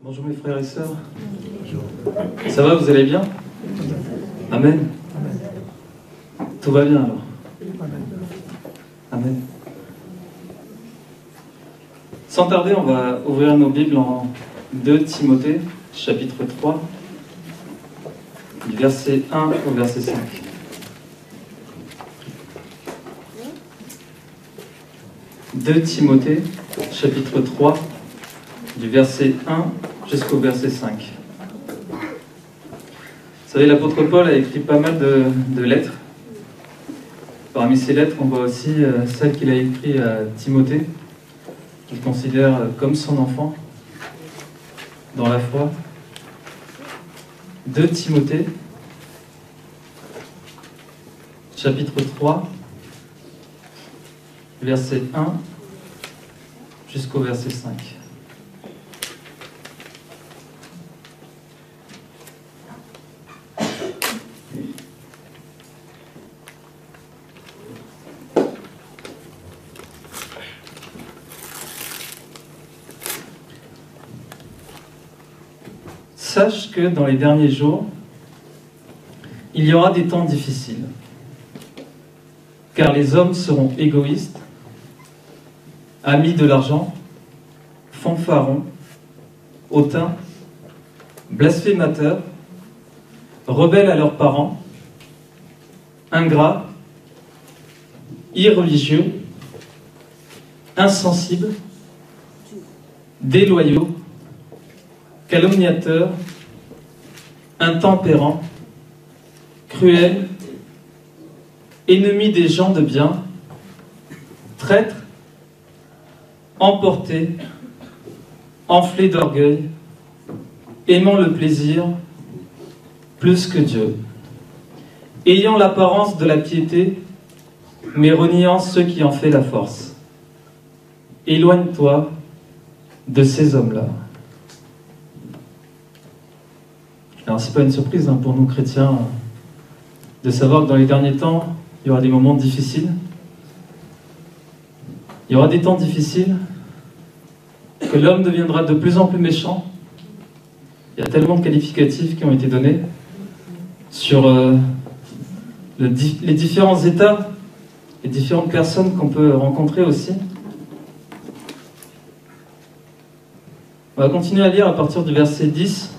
Bonjour mes frères et sœurs. Ça va, vous allez bien? Amen. Tout va bien alors. Amen. Sans tarder, on va ouvrir nos Bibles en 2 Timothée, chapitre 3, du verset 1 au verset 5. « 2 Timothée, chapitre 3, du verset 1 jusqu'au verset 5. » Vous savez, l'apôtre Paul a écrit pas mal de lettres. Parmi ces lettres, on voit aussi celle qu'il a écrite à Timothée, qu'il considère comme son enfant dans la foi. 2 Timothée, chapitre 3, verset 1 jusqu'au verset 5. Sache que dans les derniers jours, il y aura des temps difficiles, car les hommes seront égoïstes, amis de l'argent, fanfarons, hautains, blasphémateurs, rebelles à leurs parents, ingrats, irreligieux, insensibles, déloyaux, calomniateurs, intempérants, cruels, ennemis des gens de bien, traîtres, emportés, enflés d'orgueil, aimant le plaisir plus que Dieu, ayant l'apparence de la piété, mais reniant ceux qui en fait la force. Éloigne-toi de ces hommes-là. Alors, c'est pas une surprise pour nous chrétiens de savoir que dans les derniers temps, il y aura des moments difficiles. Il y aura des temps difficiles, que l'homme deviendra de plus en plus méchant. Il y a tellement de qualificatifs qui ont été donnés sur les différents états, les différentes personnes qu'on peut rencontrer aussi. On va continuer à lire à partir du verset 10.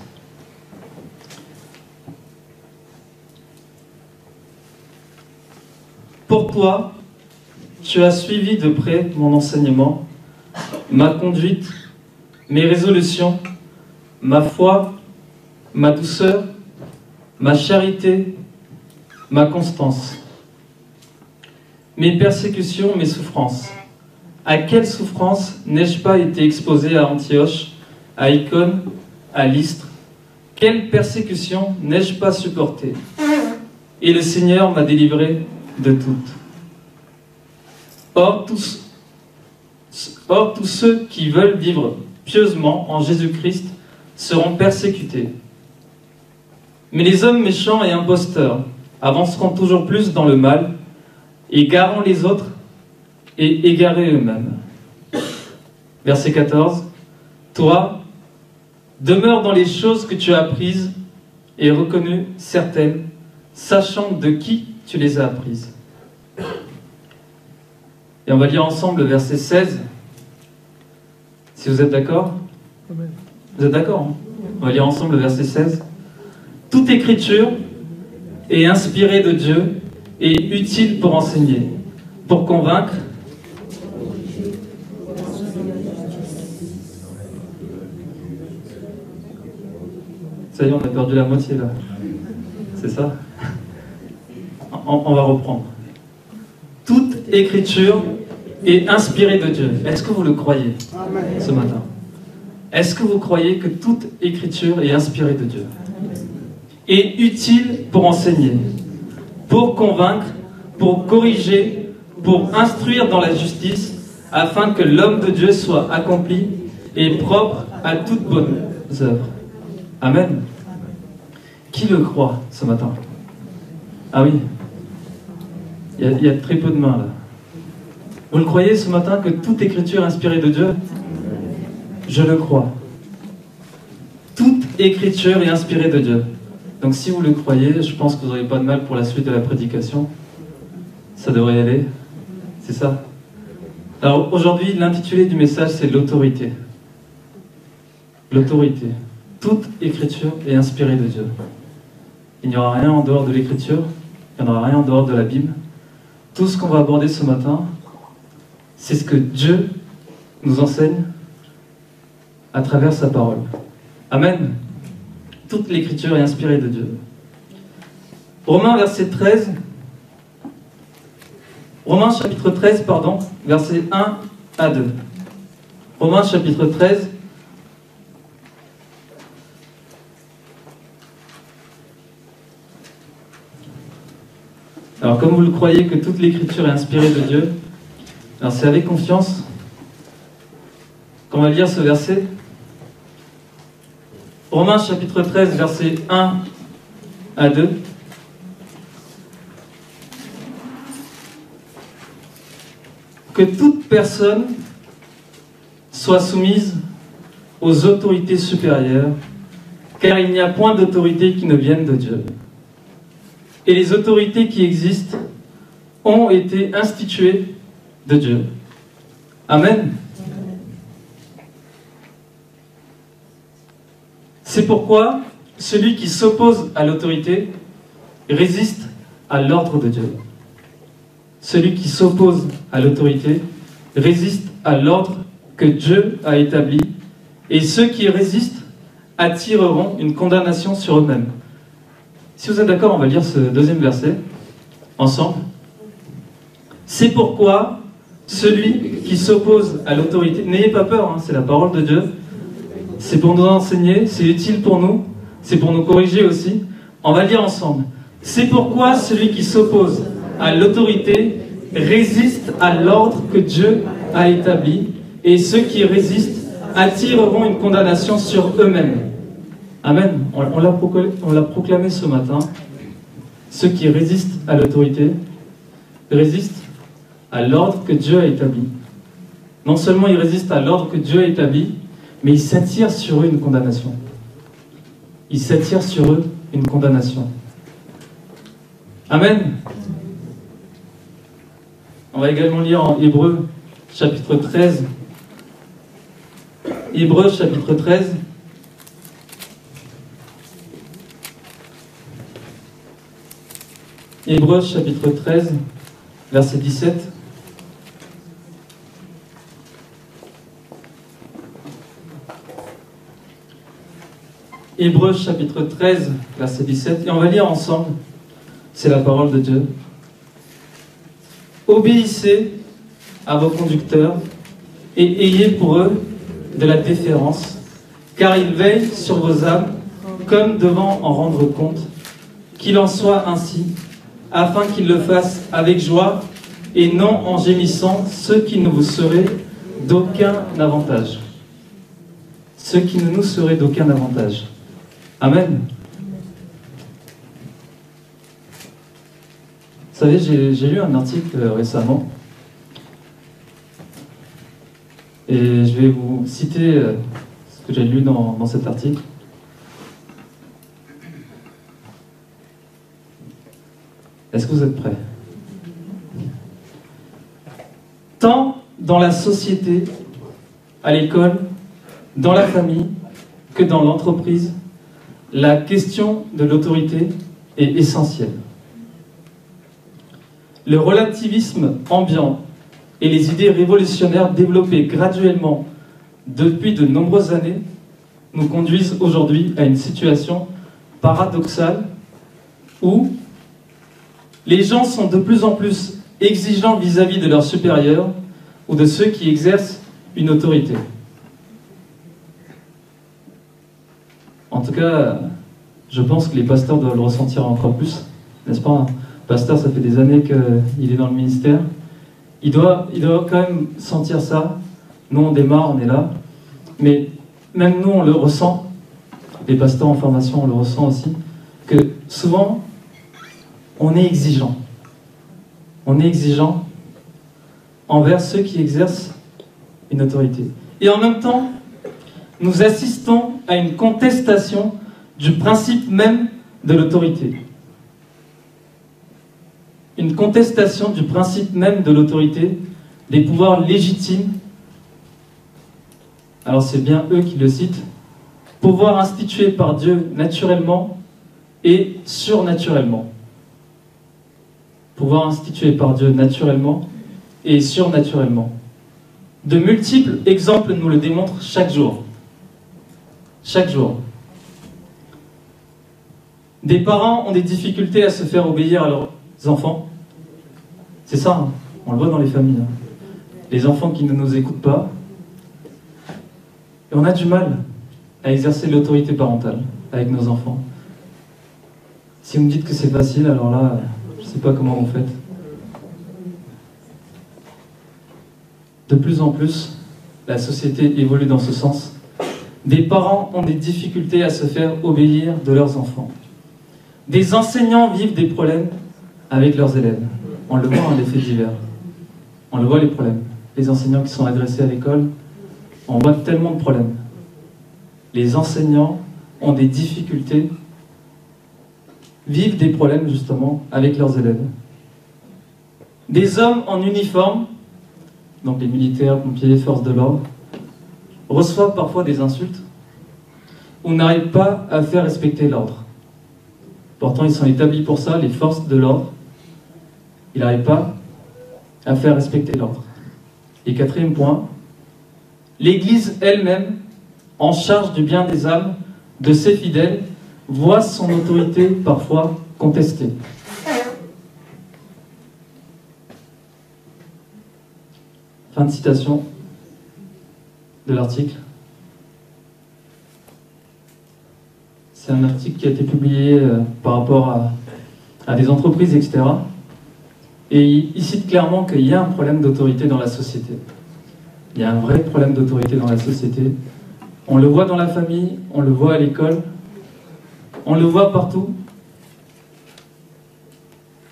Pour toi, tu as suivi de près mon enseignement, ma conduite, mes résolutions, ma foi, ma douceur, ma charité, ma constance, mes persécutions, mes souffrances. À quelle souffrance n'ai-je pas été exposé à Antioche, à Icône, à Lystre? Quelle persécution n'ai-je pas supportée? Et le Seigneur m'a délivré de toutes. Or, tous ceux qui veulent vivre pieusement en Jésus-Christ seront persécutés. Mais les hommes méchants et imposteurs avanceront toujours plus dans le mal, égarant les autres et égarés eux-mêmes. Verset 14. Toi, demeure dans les choses que tu as apprises et reconnues certaines, sachant de qui tu les as apprises. Et on va lire ensemble le verset 16. Si vous êtes d'accord? Vous êtes d'accord, hein? On va lire ensemble le verset 16. Toute écriture est inspirée de Dieu et utile pour enseigner, pour convaincre, ça y est, on a perdu la moitié là. C'est ça? On va reprendre. Toute écriture est inspirée de Dieu. Est-ce que vous le croyez ce matin? Est-ce que vous croyez que toute écriture est inspirée de Dieu? Et utile pour enseigner, pour convaincre, pour corriger, pour instruire dans la justice, afin que l'homme de Dieu soit accompli et propre à toutes bonnes œuvres. Amen. Qui le croit ce matin? Ah oui. Il y a très peu de mains là. Vous le croyez ce matin que toute écriture est inspirée de Dieu? Je le crois. écriture est inspirée de Dieu. Donc si vous le croyez, je pense que vous n'aurez pas de mal pour la suite de la prédication. Ça devrait y aller. C'est ça. Alors aujourd'hui, l'intitulé du message, c'est l'autorité. L'autorité. Toute écriture est inspirée de Dieu. Il n'y aura rien en dehors de l'écriture, il n'y en aura rien en dehors de la Bible. Tout ce qu'on va aborder ce matin, c'est ce que Dieu nous enseigne à travers sa parole. Amen. Toute l'écriture est inspirée de Dieu. Romains chapitre 13, versets 1 à 2. Romains chapitre 13. Alors comme vous le croyez que toute l'écriture est inspirée de Dieu, alors c'est avec confiance qu'on va lire ce verset. Romains chapitre 13, versets 1 à 2. Que toute personne soit soumise aux autorités supérieures, car il n'y a point d'autorité qui ne vienne de Dieu. Et les autorités qui existent ont été instituées de Dieu. Amen. C'est pourquoi celui qui s'oppose à l'autorité résiste à l'ordre de Dieu. Celui qui s'oppose à l'autorité résiste à l'ordre que Dieu a établi, et ceux qui résistent attireront une condamnation sur eux-mêmes. Si vous êtes d'accord, on va lire ce deuxième verset ensemble. C'est pourquoi celui qui s'oppose à l'autorité, n'ayez pas peur, c'est la parole de Dieu, c'est pour nous enseigner, c'est utile pour nous, c'est pour nous corriger aussi. On va lire ensemble. C'est pourquoi celui qui s'oppose à l'autorité résiste à l'ordre que Dieu a établi, et ceux qui résistent attireront une condamnation sur eux-mêmes. Amen. On l'a proclamé ce matin. Ceux qui résistent à l'autorité résistent à l'ordre que Dieu a établi. Non seulement ils résistent à l'ordre que Dieu a établi, mais ils s'attirent sur eux une condamnation. Ils s'attirent sur eux une condamnation. Amen. On va également lire en Hébreux, chapitre 13. Hébreux, chapitre 13. Hébreux, chapitre 13, verset 17. Hébreux, chapitre 13, verset 17. Et on va lire ensemble. C'est la parole de Dieu. Obéissez à vos conducteurs et ayez pour eux de la déférence, car ils veillent sur vos âmes comme devant en rendre compte. Qu'il en soit ainsi, afin qu'ils le fassent avec joie et non en gémissant, ce qui ne vous serait d'aucun avantage. Ce qui ne nous serait d'aucun avantage. Amen. Vous savez, j'ai lu un article récemment, et je vais vous citer ce que j'ai lu dans cet article. Est-ce que vous êtes prêts? Tant dans la société, à l'école, dans la famille, que dans l'entreprise, la question de l'autorité est essentielle. Le relativisme ambiant et les idées révolutionnaires développées graduellement depuis de nombreuses années nous conduisent aujourd'hui à une situation paradoxale où les gens sont de plus en plus exigeants vis-à-vis de leurs supérieurs ou de ceux qui exercent une autorité. En tout cas, je pense que les pasteurs doivent le ressentir encore plus, n'est-ce pas? Pasteur, ça fait des années qu'il est dans le ministère. Il doit quand même sentir ça. Nous, on démarre, on est là. Mais même nous, on le ressent. Les pasteurs en formation, on le ressent aussi. Que souvent, on est exigeant. On est exigeant envers ceux qui exercent une autorité. Et en même temps, nous assistons à une contestation du principe même de l'autorité. Une contestation du principe même de l'autorité, des pouvoirs légitimes. Alors c'est bien eux qui le citent. Pouvoir institué par Dieu naturellement et surnaturellement. Pouvoir institué par Dieu naturellement et surnaturellement. De multiples exemples nous le démontrent chaque jour. Chaque jour. Des parents ont des difficultés à se faire obéir à leurs enfants. C'est ça, hein. On le voit dans les familles. Hein. Les enfants qui ne nous écoutent pas. Et on a du mal à exercer l'autorité parentale avec nos enfants. Si vous me dites que c'est facile, alors là, je ne sais pas comment vous faites. De plus en plus, la société évolue dans ce sens. Des parents ont des difficultés à se faire obéir de leurs enfants. Des enseignants vivent des problèmes avec leurs élèves. On le voit dans les faits divers. On le voit, les problèmes. Les enseignants qui sont agressés à l'école, on voit tellement de problèmes. Les enseignants ont des difficultés, vivent des problèmes justement avec leurs élèves. Des hommes en uniforme, donc les militaires, pompiers, forces de l'ordre, reçoivent parfois des insultes ou n'arrivent pas à faire respecter l'ordre. Pourtant, ils sont établis pour ça, les forces de l'ordre. Ils n'arrivent pas à faire respecter l'ordre. Et quatrième point, l'Église elle-même, en charge du bien des âmes de ses fidèles, voit son autorité parfois contestée. Fin de citation de l'article. C'est un article qui a été publié par rapport à des entreprises, etc. Et il cite clairement qu'il y a un problème d'autorité dans la société. Il y a un vrai problème d'autorité dans la société. On le voit dans la famille, on le voit à l'école, on le voit partout.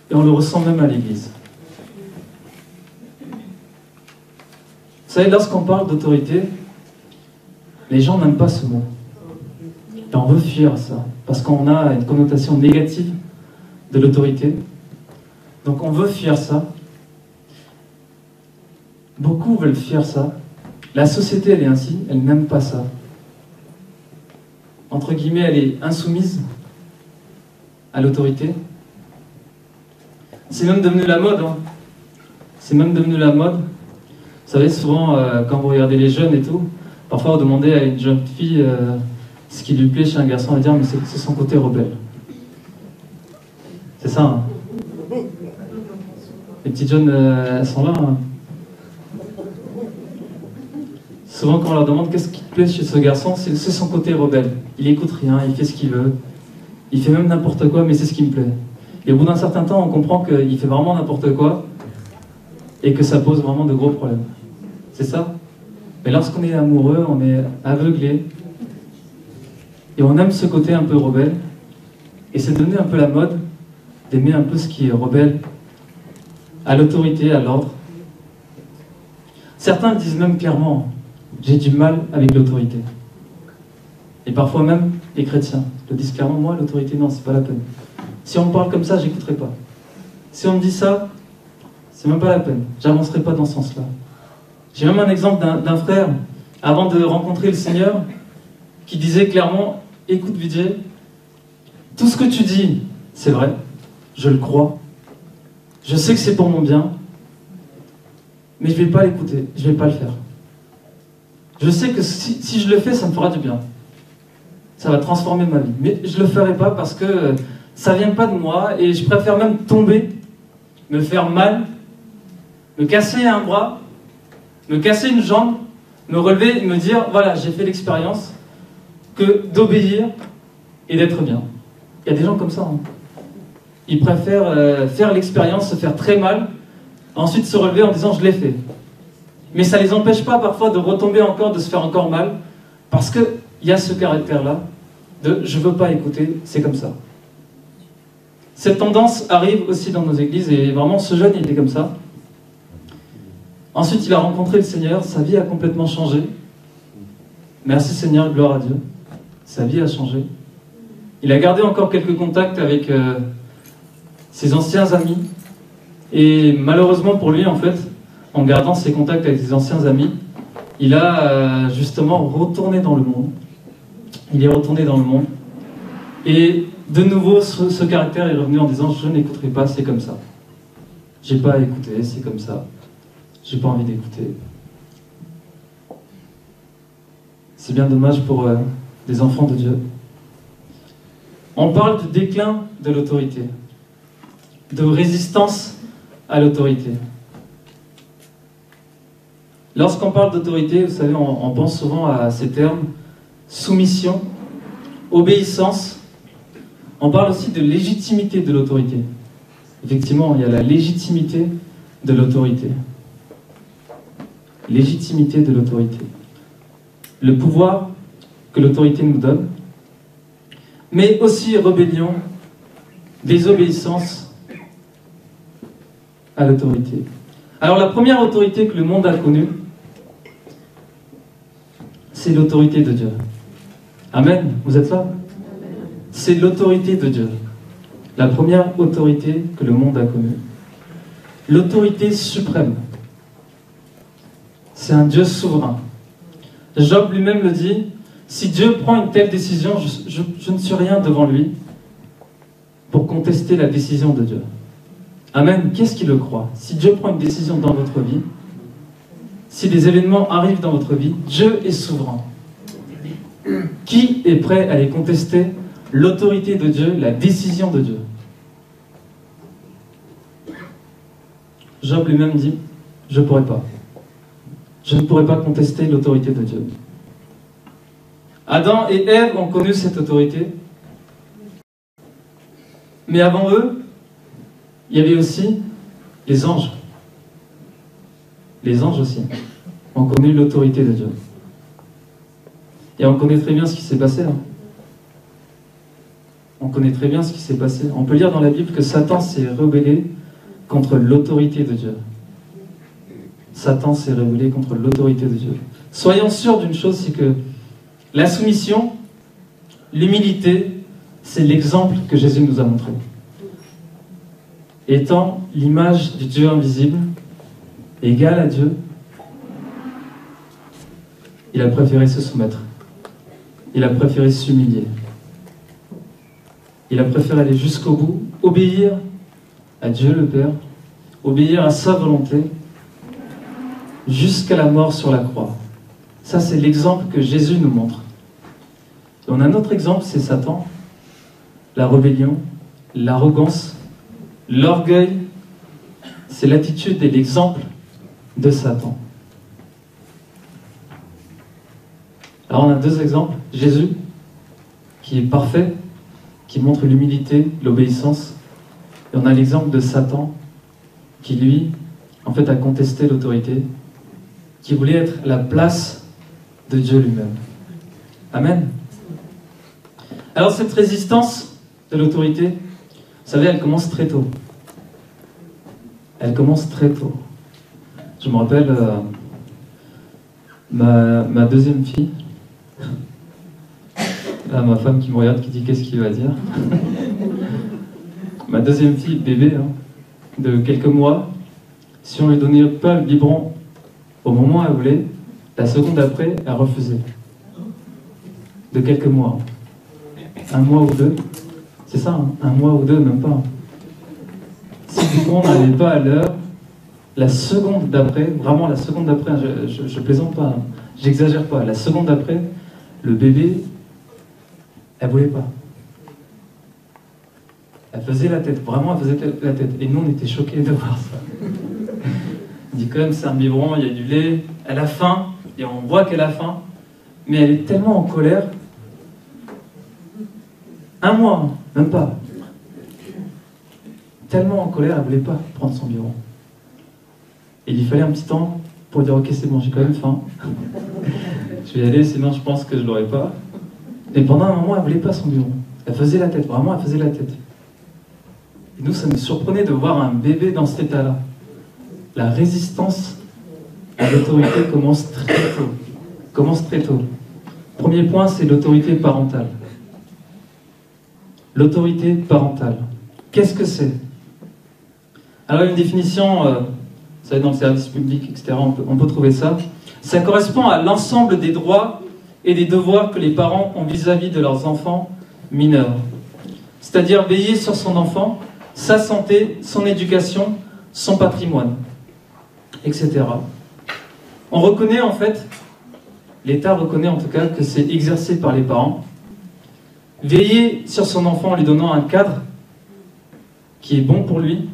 Et on le ressent même à l'église. Vous savez, lorsqu'on parle d'autorité, les gens n'aiment pas ce mot. Et on veut fuir ça, parce qu'on a une connotation négative de l'autorité. Donc on veut fuir ça. Beaucoup veulent fuir ça. La société, elle est ainsi, elle n'aime pas ça. Entre guillemets, elle est insoumise à l'autorité. C'est même devenu la mode. Hein. C'est même devenu la mode. Vous savez, souvent, quand vous regardez les jeunes et tout, parfois vous demandez à une jeune fille ce qui lui plaît chez un garçon, elle va dire, mais c'est son côté rebelle. C'est ça. Hein. Les petites jeunes, elles sont là. Hein. Souvent, quand on leur demande qu'est-ce qui te plaît chez ce garçon, c'est son côté rebelle. Il écoute rien, il fait ce qu'il veut. Il fait même n'importe quoi, mais c'est ce qui me plaît. Et au bout d'un certain temps, on comprend qu'il fait vraiment n'importe quoi et que ça pose vraiment de gros problèmes. C'est ça. Mais lorsqu'on est amoureux, on est aveuglé et on aime ce côté un peu rebelle. Et c'est devenu un peu la mode d'aimer un peu ce qui est rebelle à l'autorité, à l'ordre. Certains le disent même clairement, j'ai du mal avec l'autorité. Et parfois même, les chrétiens le disent clairement, moi, l'autorité, non, c'est pas la peine. Si on me parle comme ça, j'écouterai pas. Si on me dit ça, c'est même pas la peine. J'avancerai pas dans ce sens-là. J'ai même un exemple d'un frère, avant de rencontrer le Seigneur, qui disait clairement, écoute Vijay, tout ce que tu dis, c'est vrai, je le crois, je sais que c'est pour mon bien, mais je vais pas l'écouter, je vais pas le faire. Je sais que si je le fais, ça me fera du bien. Ça va transformer ma vie. Mais je le ferai pas parce que ça vient pas de moi et je préfère même tomber, me faire mal, me casser un bras, me casser une jambe, me relever et me dire, voilà, j'ai fait l'expérience que d'obéir et d'être bien. Il y a des gens comme ça. Hein. Ils préfèrent faire l'expérience, se faire très mal, ensuite se relever en disant, je l'ai fait. Mais ça ne les empêche pas parfois de retomber encore, de se faire encore mal, parce qu'il y a ce caractère-là de « je ne veux pas écouter, c'est comme ça ». Cette tendance arrive aussi dans nos églises, et vraiment ce jeune il était comme ça. Ensuite il a rencontré le Seigneur, sa vie a complètement changé. Merci Seigneur, gloire à Dieu. Sa vie a changé. Il a gardé encore quelques contacts avec ses anciens amis. Et malheureusement pour lui, en fait, en gardant ses contacts avec ses anciens amis, il a justement retourné dans le monde. Il est retourné dans le monde. Et de nouveau, ce caractère est revenu en disant « Je n'écouterai pas, c'est comme ça. J'ai pas à écouter, c'est comme ça. J'ai pas envie d'écouter. » C'est bien dommage pour des enfants de Dieu. On parle du déclin de l'autorité, de résistance à l'autorité. Lorsqu'on parle d'autorité, vous savez, on pense souvent à ces termes soumission, obéissance. On parle aussi de légitimité de l'autorité. Effectivement, il y a la légitimité de l'autorité. Légitimité de l'autorité. Le pouvoir que l'autorité nous donne, mais aussi rébellion, désobéissance à l'autorité. Alors la première autorité que le monde a connue, c'est l'autorité de Dieu. Amen. Vous êtes là? C'est l'autorité de Dieu. La première autorité que le monde a connue. L'autorité suprême. C'est un Dieu souverain. Job lui-même le dit, si Dieu prend une telle décision, je ne suis rien devant lui pour contester la décision de Dieu. Amen. Qu'est-ce qui le croit? Si Dieu prend une décision dans votre vie, si des événements arrivent dans votre vie, Dieu est souverain. Qui est prêt à aller contester l'autorité de Dieu, la décision de Dieu? Job lui-même dit, je ne pourrai pas. Je ne pourrai pas contester l'autorité de Dieu. Adam et Ève ont connu cette autorité. Mais avant eux, il y avait aussi les anges. Les anges aussi ont connu l'autorité de Dieu. Et on connaît très bien ce qui s'est passé. On connaît très bien ce qui s'est passé. On peut lire dans la Bible que Satan s'est rebellé contre l'autorité de Dieu. Satan s'est rebellé contre l'autorité de Dieu. Soyons sûrs d'une chose, c'est que la soumission, l'humilité, c'est l'exemple que Jésus nous a montré. Étant l'image du Dieu invisible, égal à Dieu, il a préféré se soumettre. Il a préféré s'humilier. Il a préféré aller jusqu'au bout, obéir à Dieu le Père, obéir à sa volonté, jusqu'à la mort sur la croix. Ça, c'est l'exemple que Jésus nous montre. Et on a un autre exemple, c'est Satan. La rébellion, l'arrogance, l'orgueil, c'est l'attitude et l'exemple de Satan. Alors on a deux exemples. Jésus, qui est parfait, qui montre l'humilité, l'obéissance. Et on a l'exemple de Satan, qui lui, en fait, a contesté l'autorité, qui voulait être la place de Dieu lui-même. Amen. Alors cette résistance de l'autorité, vous savez, elle commence très tôt. Elle commence très tôt. Je me rappelle ma deuxième fille. Là, ma femme qui me regarde, qui dit qu'est-ce qu'il va dire. Ma deuxième fille, bébé, de quelques mois, si on lui donnait pas le biberon au moment où elle voulait, la seconde après, elle refusait. De quelques mois. Un mois ou deux. C'est ça, un mois ou deux, même pas. Si le biberon n'arrivait pas à l'heure, la seconde d'après, vraiment la seconde d'après, je plaisante pas, j'exagère pas, la seconde d'après, le bébé, elle voulait pas. Elle faisait la tête, vraiment elle faisait la tête. Et nous on était choqués de voir ça. On dit quand même c'est un biberon, il y a du lait, elle a faim, et on voit qu'elle a faim, mais elle est tellement en colère. Un mois, même pas. Tellement en colère, elle voulait pas prendre son biberon. Et il fallait un petit temps pour dire ok c'est bon, j'ai quand même faim. Je vais y aller, sinon je pense que je l'aurai pas. Et pendant un moment, elle voulait pas son biberon. Elle faisait la tête, vraiment elle faisait la tête. Et nous, ça nous surprenait de voir un bébé dans cet état-là. La résistance à l'autorité commence très tôt. Commence très tôt. Premier point, c'est l'autorité parentale. L'autorité parentale. Qu'est-ce que c'est? Alors, une définition, vous savez, dans le service public, etc., on peut trouver ça. Ça correspond à l'ensemble des droits et des devoirs que les parents ont vis-à-vis de leurs enfants mineurs. C'est-à-dire veiller sur son enfant, sa santé, son éducation, son patrimoine, etc. On reconnaît en fait, l'État reconnaît en tout cas que c'est exercé par les parents. Veiller sur son enfant en lui donnant un cadre qui est bon pour lui,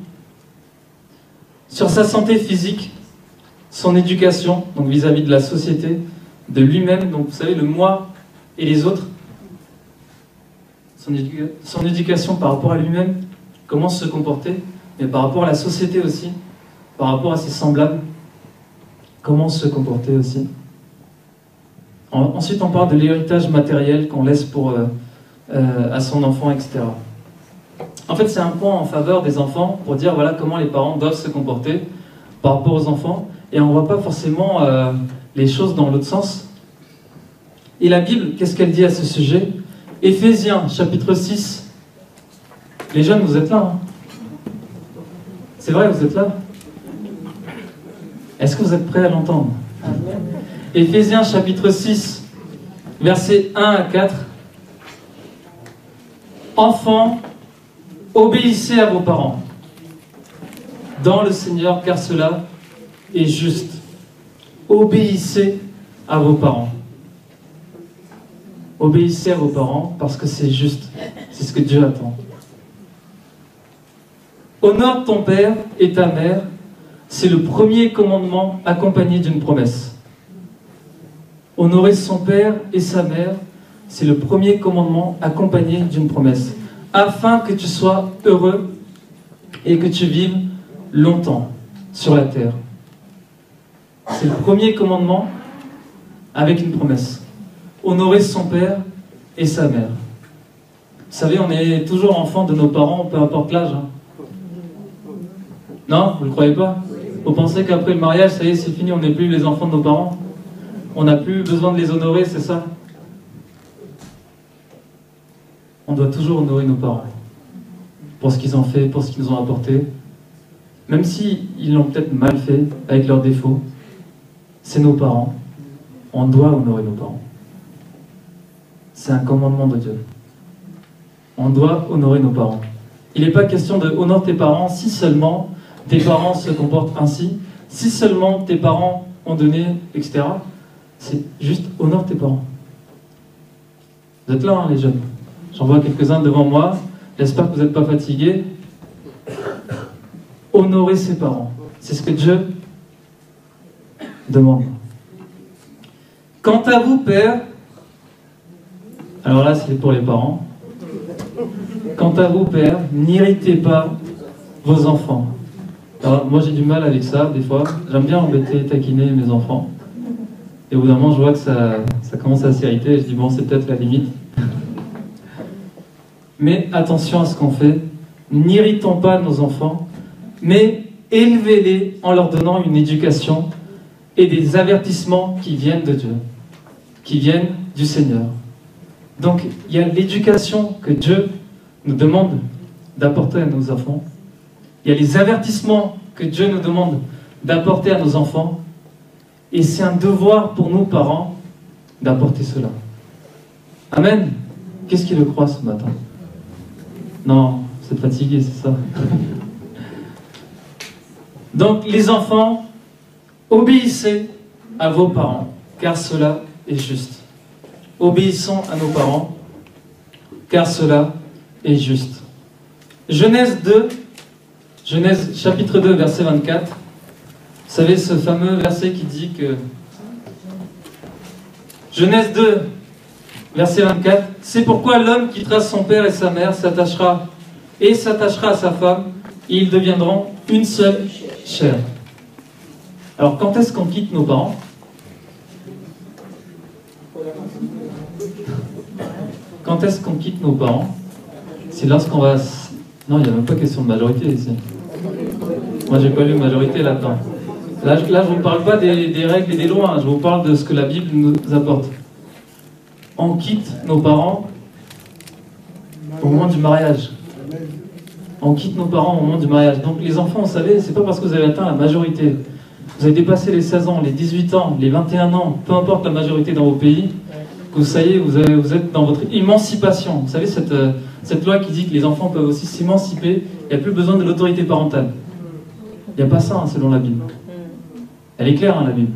sur sa santé physique, son éducation, donc vis-à-vis de la société, de lui-même, donc vous savez, le moi et les autres, son éducation par rapport à lui-même, comment se comporter, mais par rapport à la société aussi, par rapport à ses semblables, comment se comporter aussi. Ensuite, on parle de l'héritage matériel qu'on laisse à son enfant, etc. En fait, c'est un point en faveur des enfants pour dire voilà comment les parents doivent se comporter par rapport aux enfants, et on ne voit pas forcément les choses dans l'autre sens. Et la Bible, qu'est-ce qu'elle dit à ce sujet? Éphésiens, chapitre 6. Les jeunes, vous êtes là, hein? C'est vrai, vous êtes là? Est-ce que vous êtes prêts à l'entendre? Éphésiens, chapitre 6, versets 1 à 4. Enfants, obéissez à vos parents dans le Seigneur, car cela est juste. Obéissez à vos parents. Obéissez à vos parents parce que c'est juste. C'est ce que Dieu attend. Honore ton père et ta mère. C'est le premier commandement accompagné d'une promesse. Honorer son père et sa mère, c'est le premier commandement accompagné d'une promesse. Afin que tu sois heureux et que tu vives longtemps sur la terre. C'est le premier commandement avec une promesse. Honorer son père et sa mère. Vous savez, on est toujours enfant de nos parents, peu importe l'âge. Hein. Non, vous ne le croyez pas? Vous pensez qu'après le mariage, ça y est, c'est fini, on n'est plus les enfants de nos parents? On n'a plus besoin de les honorer, c'est ça? On doit toujours honorer nos parents. Pour ce qu'ils ont fait, pour ce qu'ils nous ont apporté. Même s'ils l'ont peut-être mal fait, avec leurs défauts. C'est nos parents. On doit honorer nos parents. C'est un commandement de Dieu. On doit honorer nos parents. Il n'est pas question de honore tes parents si seulement tes parents se comportent ainsi, si seulement tes parents ont donné, etc. C'est juste honore tes parents. Vous êtes là, hein, les jeunes? J'en vois quelques-uns devant moi. J'espère que vous n'êtes pas fatigués. Honorer ses parents. C'est ce que Dieu demande. Quant à vous, père, alors là, c'est pour les parents. Quant à vous, père, n'irritez pas vos enfants. Alors, moi, j'ai du mal avec ça, des fois. J'aime bien embêter, taquiner mes enfants. Et au bout d'un moment, je vois que ça commence à s'irriter. Et je dis, bon, c'est peut-être la limite. Mais attention à ce qu'on fait. N'irritons pas nos enfants, mais élevez-les en leur donnant une éducation et des avertissements qui viennent de Dieu, qui viennent du Seigneur. Donc, il y a l'éducation que Dieu nous demande d'apporter à nos enfants. Il y a les avertissements que Dieu nous demande d'apporter à nos enfants. Et c'est un devoir pour nous, parents, d'apporter cela. Amen. Qu'est-ce qui le croit ce matin? Non, vous êtes fatigués, c'est ça. Donc, les enfants, obéissez à vos parents, car cela est juste. Obéissons à nos parents, car cela est juste. Genèse chapitre 2, verset 24. Vous savez, ce fameux verset qui dit que... Genèse 2, verset 24. C'est pourquoi l'homme quittera son père et sa mère, s'attachera à sa femme, et ils deviendront une seule chair. Alors, quand est-ce qu'on quitte nos parents? Quand est-ce qu'on quitte nos parents? C'est lorsqu'on va... Non, il n'y a même pas question de majorité ici. Moi, j'ai pas lu majorité là-dedans. Là, je ne vous parle pas des règles et des lois, je vous parle de ce que la Bible nous apporte. on quitte nos parents au moment du mariage. On quitte nos parents au moment du mariage. Donc les enfants, vous savez, c'est pas parce que vous avez atteint la majorité, vous avez dépassé les 16 ans, les 18 ans, les 21 ans, peu importe la majorité dans vos pays, que ça y est, vous êtes dans votre émancipation. Vous savez, cette loi qui dit que les enfants peuvent aussi s'émanciper, il n'y a plus besoin de l'autorité parentale. Il n'y a pas ça, hein, selon la Bible. Elle est claire, hein, la Bible.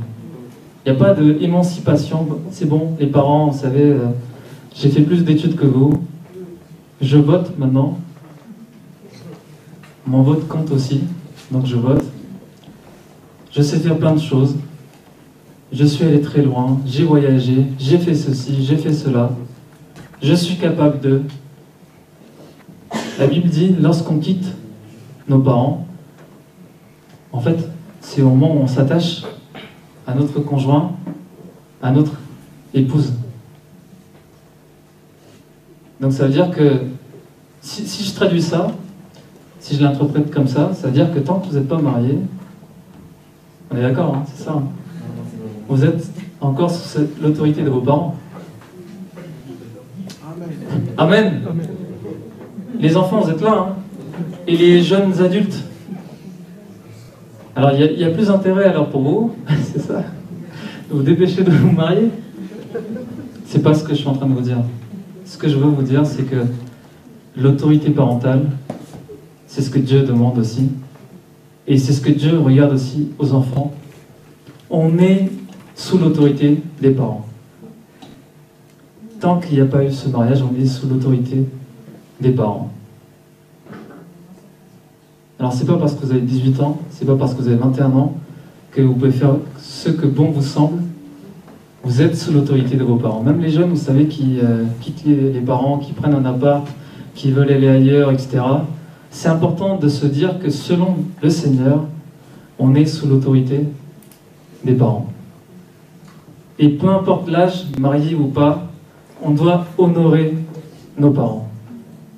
Il n'y a pas d'émancipation. C'est bon, les parents, vous savez, j'ai fait plus d'études que vous. Je vote maintenant. Mon vote compte aussi, donc je vote. Je sais faire plein de choses. Je suis allé très loin, j'ai voyagé, j'ai fait ceci, j'ai fait cela. Je suis capable de... La Bible dit, lorsqu'on quitte nos parents, en fait, c'est au moment où on s'attache à notre conjoint, à notre épouse. Donc ça veut dire que, si je traduis ça, si je l'interprète comme ça veut dire que tant que vous n'êtes pas marié, on est d'accord, hein, c'est ça, hein, vous êtes encore sous l'autorité de vos parents. Amen. Les enfants, vous êtes là, hein, et les jeunes adultes. Alors, il y a plus intérêt alors pour vous, c'est ça, de vous dépêcher de vous marier. C'est pas ce que je suis en train de vous dire. Ce que je veux vous dire, c'est que l'autorité parentale, c'est ce que Dieu demande aussi. Et c'est ce que Dieu regarde aussi aux enfants. On est sous l'autorité des parents. Tant qu'il n'y a pas eu ce mariage, on est sous l'autorité des parents. Alors c'est pas parce que vous avez 18 ans, c'est pas parce que vous avez 21 ans que vous pouvez faire ce que bon vous semble. Vous êtes sous l'autorité de vos parents. Même les jeunes, vous savez, qui quittent les parents, qui prennent un appart, qui veulent aller ailleurs, etc. C'est important de se dire que selon le Seigneur, on est sous l'autorité des parents. Et peu importe l'âge, marié ou pas, on doit honorer nos parents.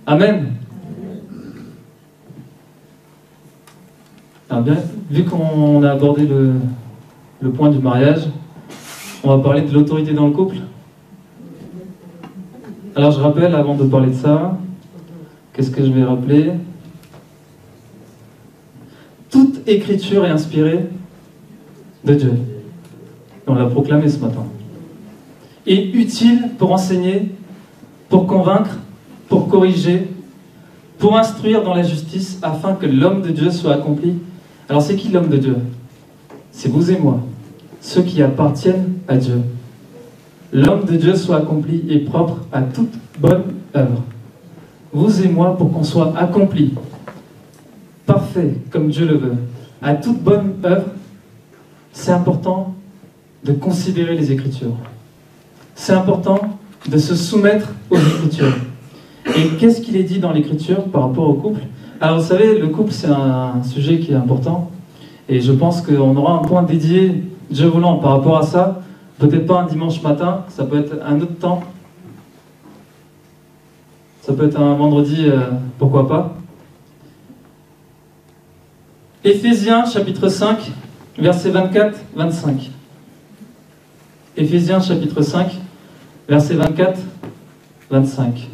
Amen. Alors bien, vu qu'on a abordé le point du mariage, on va parler de l'autorité dans le couple. Alors je rappelle, avant de parler de ça, qu'est-ce que je vais rappeler? Toute écriture est inspirée de Dieu. On l'a proclamé ce matin. Et utile pour enseigner, pour convaincre, pour corriger, pour instruire dans la justice, afin que l'homme de Dieu soit accompli. Alors c'est qui l'homme de Dieu? C'est vous et moi, ceux qui appartiennent à Dieu. L'homme de Dieu soit accompli et propre à toute bonne œuvre. Vous et moi, pour qu'on soit accomplis, parfait comme Dieu le veut, à toute bonne œuvre, c'est important de considérer les Écritures. C'est important de se soumettre aux Écritures. Et qu'est-ce qu'il est dit dans l'Écriture par rapport au couple? Alors vous savez, le couple c'est un sujet qui est important, et je pense qu'on aura un point dédié, Dieu voulant, par rapport à ça. Peut-être pas un dimanche matin, ça peut être un autre temps. Ça peut être un vendredi, pourquoi pas. Éphésiens chapitre 5, versets 24-25. Éphésiens chapitre 5, versets 24-25.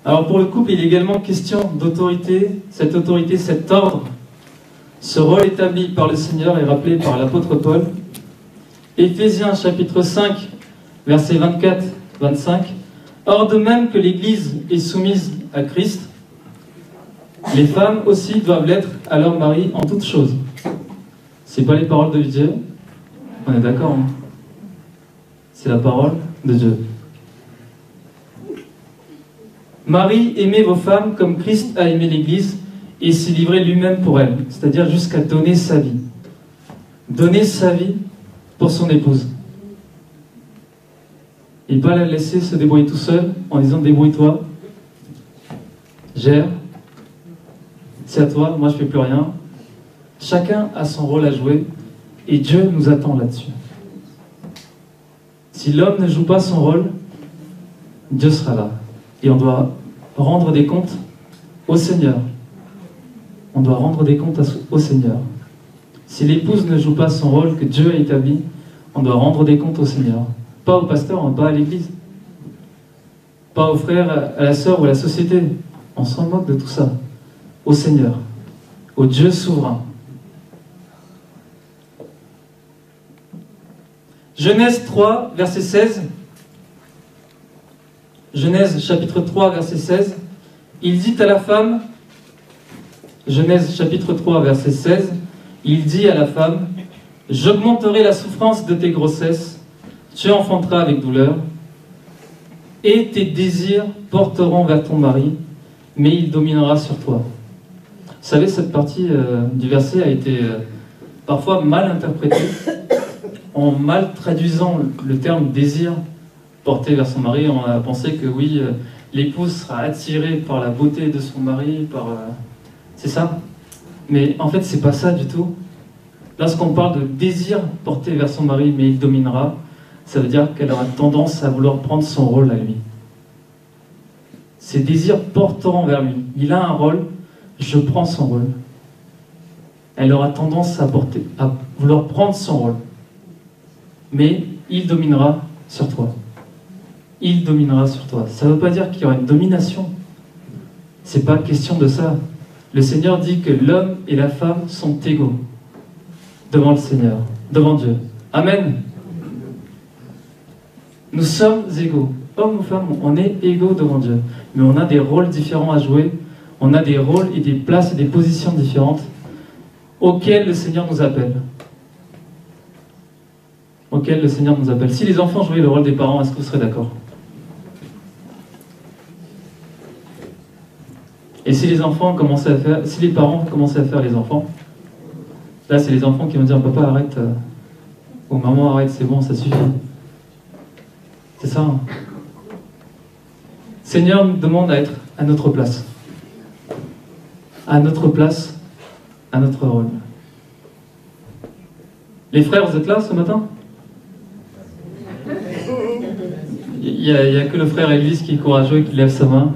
Alors pour le couple, il est également question d'autorité, cet ordre, ce rôle établi par le Seigneur et rappelé par l'apôtre Paul. Éphésiens chapitre 5, versets 24-25. Or de même que l'Église est soumise à Christ, les femmes aussi doivent l'être à leur mari en toutes choses. C'est pas les paroles de Dieu, on est d'accord, hein? C'est la parole de Dieu. Marie, aimez vos femmes comme Christ a aimé l'Église et s'est livré lui-même pour elle, c'est-à-dire jusqu'à donner sa vie. Donner sa vie pour son épouse. Et pas la laisser se débrouiller tout seul en disant débrouille-toi, gère, c'est à toi, moi je fais plus rien. Chacun a son rôle à jouer et Dieu nous attend là-dessus. Si l'homme ne joue pas son rôle, Dieu sera là. Et on doit rendre des comptes au Seigneur. On doit rendre des comptes au Seigneur. Si l'épouse ne joue pas son rôle que Dieu a établi, on doit rendre des comptes au Seigneur. Pas au pasteur, pas à l'église. Pas au frère, à la sœur ou à la société. On s'en moque de tout ça. Au Seigneur, au Dieu souverain. Genèse 3, verset 16. Genèse chapitre 3, verset 16. Il dit à la femme, Genèse chapitre 3, verset 16, il dit à la femme, « J'augmenterai la souffrance de tes grossesses, tu enfanteras avec douleur, et tes désirs porteront vers ton mari, mais il dominera sur toi. » Vous savez, cette partie du verset a été parfois mal interprétée, en mal traduisant le terme « désir » porté vers son mari. On a pensé que oui, l'épouse sera attirée par la beauté de son mari, c'est ça? Mais en fait, c'est pas ça du tout. Lorsqu'on parle de désir porté vers son mari, mais il dominera, ça veut dire qu'elle aura tendance à vouloir prendre son rôle à lui. Ses désirs porteront vers lui. Il a un rôle, je prends son rôle. Elle aura tendance à vouloir prendre son rôle. Mais il dominera sur toi. Il dominera sur toi. Ça ne veut pas dire qu'il y aura une domination. C'est pas question de ça. Le Seigneur dit que l'homme et la femme sont égaux devant le Seigneur, devant Dieu. Amen. Nous sommes égaux. Hommes ou femmes, on est égaux devant Dieu. Mais on a des rôles différents à jouer. On a des rôles et des places et des positions différentes auxquelles le Seigneur nous appelle. Auxquelles le Seigneur nous appelle. Si les enfants jouaient le rôle des parents, est-ce que vous serez d'accord? Et si les parents commençaient à faire les enfants, là c'est les enfants qui vont dire papa arrête, ou maman arrête, c'est bon, ça suffit. C'est ça. Hein. Seigneur nous demande à être à notre place. À notre place, à notre rôle. Les frères, vous êtes là ce matin? Il n'y a que le frère Elvis qui est courageux et qui lève sa main.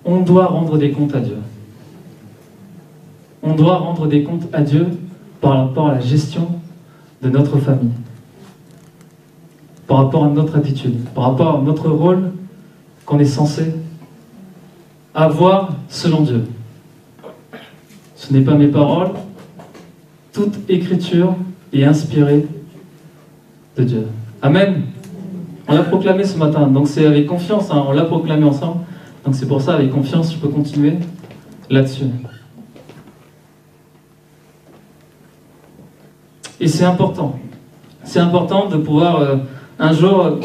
On doit rendre des comptes à Dieu. On doit rendre des comptes à Dieu par rapport à la gestion de notre famille, par rapport à notre attitude, par rapport à notre rôle qu'on est censé avoir selon Dieu. Ce n'est pas mes paroles, toute écriture est inspirée de Dieu. Amen. On l'a proclamé ce matin, donc c'est avec confiance, hein, on l'a proclamé ensemble. Donc c'est pour ça, avec confiance, je peux continuer là-dessus. Et c'est important. C'est important de pouvoir un jour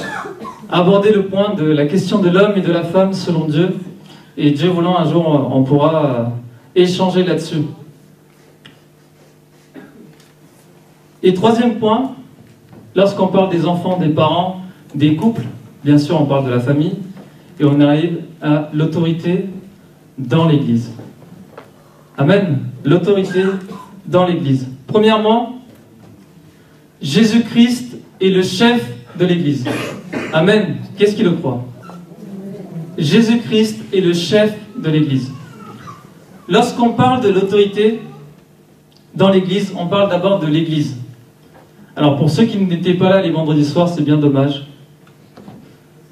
aborder le point de la question de l'homme et de la femme selon Dieu. Et Dieu voulant, un jour, on pourra échanger là-dessus. Et troisième point, lorsqu'on parle des enfants, des parents, des couples, bien sûr on parle de la famille, et on arrive à l'autorité dans l'Église. Amen. L'autorité dans l'Église. Premièrement, Jésus-Christ est le chef de l'Église. Amen. Qu'est-ce qui le croit? Jésus-Christ est le chef de l'Église. Lorsqu'on parle de l'autorité dans l'Église, on parle d'abord de l'Église. Alors pour ceux qui n'étaient pas là les vendredis soirs, c'est bien dommage.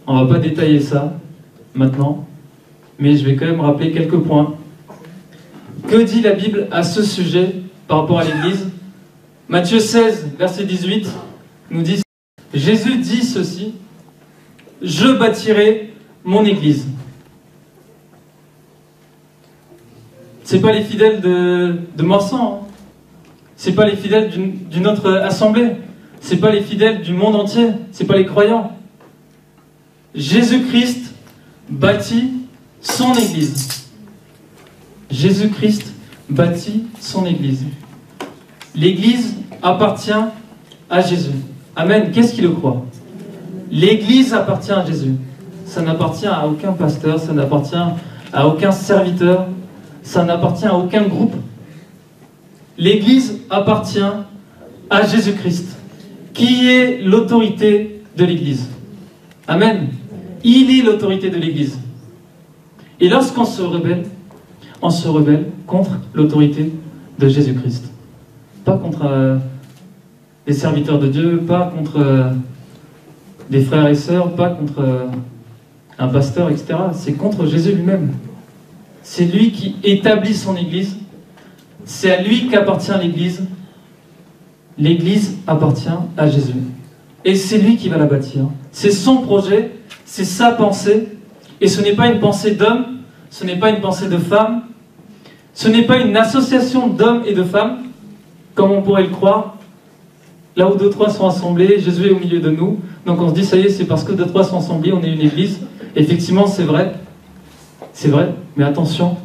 On ne va pas détailler ça maintenant, mais je vais quand même rappeler quelques points. Que dit la Bible à ce sujet par rapport à l'Église? Matthieu 16, verset 18, nous dit, Jésus dit ceci, « Je bâtirai mon Église. » Ce n'est pas les fidèles de Morsan, hein. Ce n'est pas les fidèles d'une autre assemblée, ce n'est pas les fidèles du monde entier, ce n'est pas les croyants. Jésus-Christ bâtit son Église. Jésus-Christ bâtit son Église. L'Église appartient à Jésus. Amen. Qu'est-ce qui le croit? L'Église appartient à Jésus. Ça n'appartient à aucun pasteur, ça n'appartient à aucun serviteur, ça n'appartient à aucun groupe. L'Église appartient à Jésus-Christ, qui est l'autorité de l'Église. Amen. Il est l'autorité de l'Église. Et lorsqu'on se rebelle, on se rebelle contre l'autorité de Jésus-Christ. Pas contre les serviteurs de Dieu, pas contre des frères et sœurs, pas contre un pasteur, etc. C'est contre Jésus lui-même. C'est lui qui établit son Église. C'est à lui qu'appartient l'Église. L'Église appartient à Jésus. Et c'est lui qui va la bâtir. C'est son projet, c'est sa pensée. Et ce n'est pas une pensée d'homme, ce n'est pas une pensée de femme, ce n'est pas une association d'hommes et de femmes, comme on pourrait le croire. Là où deux, trois sont assemblés, Jésus est au milieu de nous. Donc on se dit, ça y est, c'est parce que deux, trois sont assemblés, on est une Église. Effectivement, c'est vrai. C'est vrai, mais attention.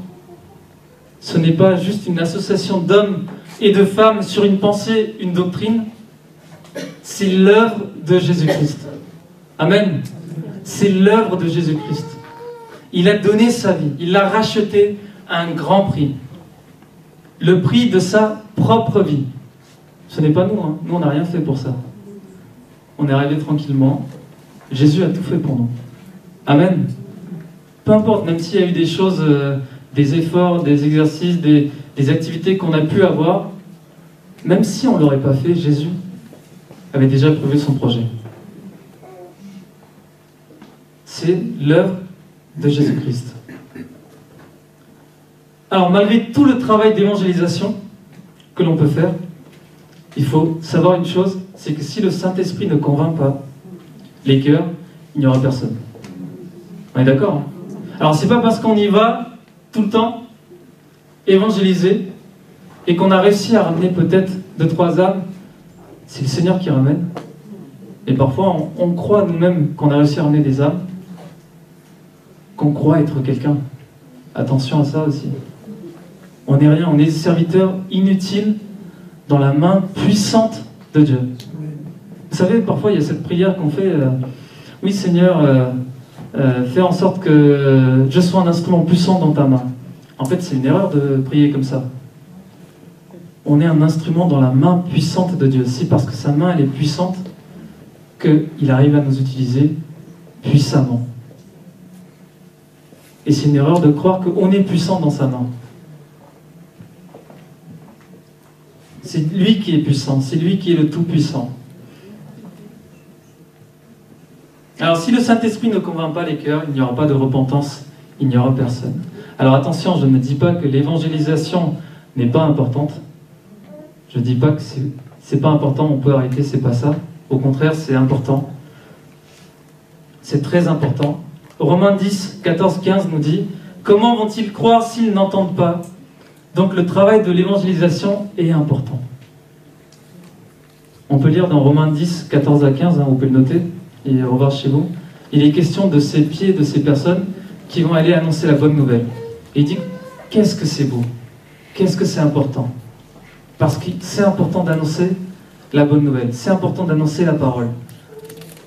Ce n'est pas juste une association d'hommes et de femmes sur une pensée, une doctrine. C'est l'œuvre de Jésus-Christ. Amen. C'est l'œuvre de Jésus-Christ. Il a donné sa vie. Il l'a racheté à un grand prix. Le prix de sa propre vie. Ce n'est pas nous. Hein. Nous, on n'a rien fait pour ça. On est arrivé tranquillement. Jésus a tout fait pour nous. Amen. Peu importe, même s'il y a eu des choses, des efforts, des exercices, des activités qu'on a pu avoir, même si on ne l'aurait pas fait, Jésus avait déjà prouvé son projet. C'est l'œuvre de Jésus-Christ. Alors, malgré tout le travail d'évangélisation que l'on peut faire, il faut savoir une chose, c'est que si le Saint-Esprit ne convainc pas les cœurs, il n'y aura personne. On est d'accord, hein? Alors, c'est pas parce qu'on y va tout le temps évangéliser et qu'on a réussi à ramener peut-être 2-3 âmes, c'est le Seigneur qui ramène. Et parfois, on croit nous-mêmes qu'on a réussi à ramener des âmes, qu'on croit être quelqu'un. Attention à ça aussi. On n'est rien, on est des serviteurs inutiles dans la main puissante de Dieu. Vous savez, parfois, il y a cette prière qu'on fait, oui Seigneur, fais en sorte que je sois un instrument puissant dans ta main. En fait, c'est une erreur de prier comme ça. On est un instrument dans la main puissante de Dieu. C'est parce que sa main, elle est puissante qu'il arrive à nous utiliser puissamment. Et c'est une erreur de croire qu'on est puissant dans sa main. C'est lui qui est puissant, c'est lui qui est le tout-puissant. Alors si le Saint-Esprit ne convainc pas les cœurs, il n'y aura pas de repentance, il n'y aura personne. Alors attention, je ne dis pas que l'évangélisation n'est pas importante. Je ne dis pas que c'est pas important, on peut arrêter, c'est pas ça. Au contraire, c'est important. C'est très important. Romains 10, 14, 15 nous dit « Comment vont-ils croire s'ils n'entendent pas ?» Donc le travail de l'évangélisation est important. On peut lire dans Romains 10, 14 à 15, hein, vous pouvez le noter et revoir chez vous. Il est question de ces pieds, de ces personnes qui vont aller annoncer la bonne nouvelle. Et il dit, qu'est-ce que c'est beau? Qu'est-ce que c'est important? Parce que c'est important d'annoncer la bonne nouvelle. C'est important d'annoncer la parole.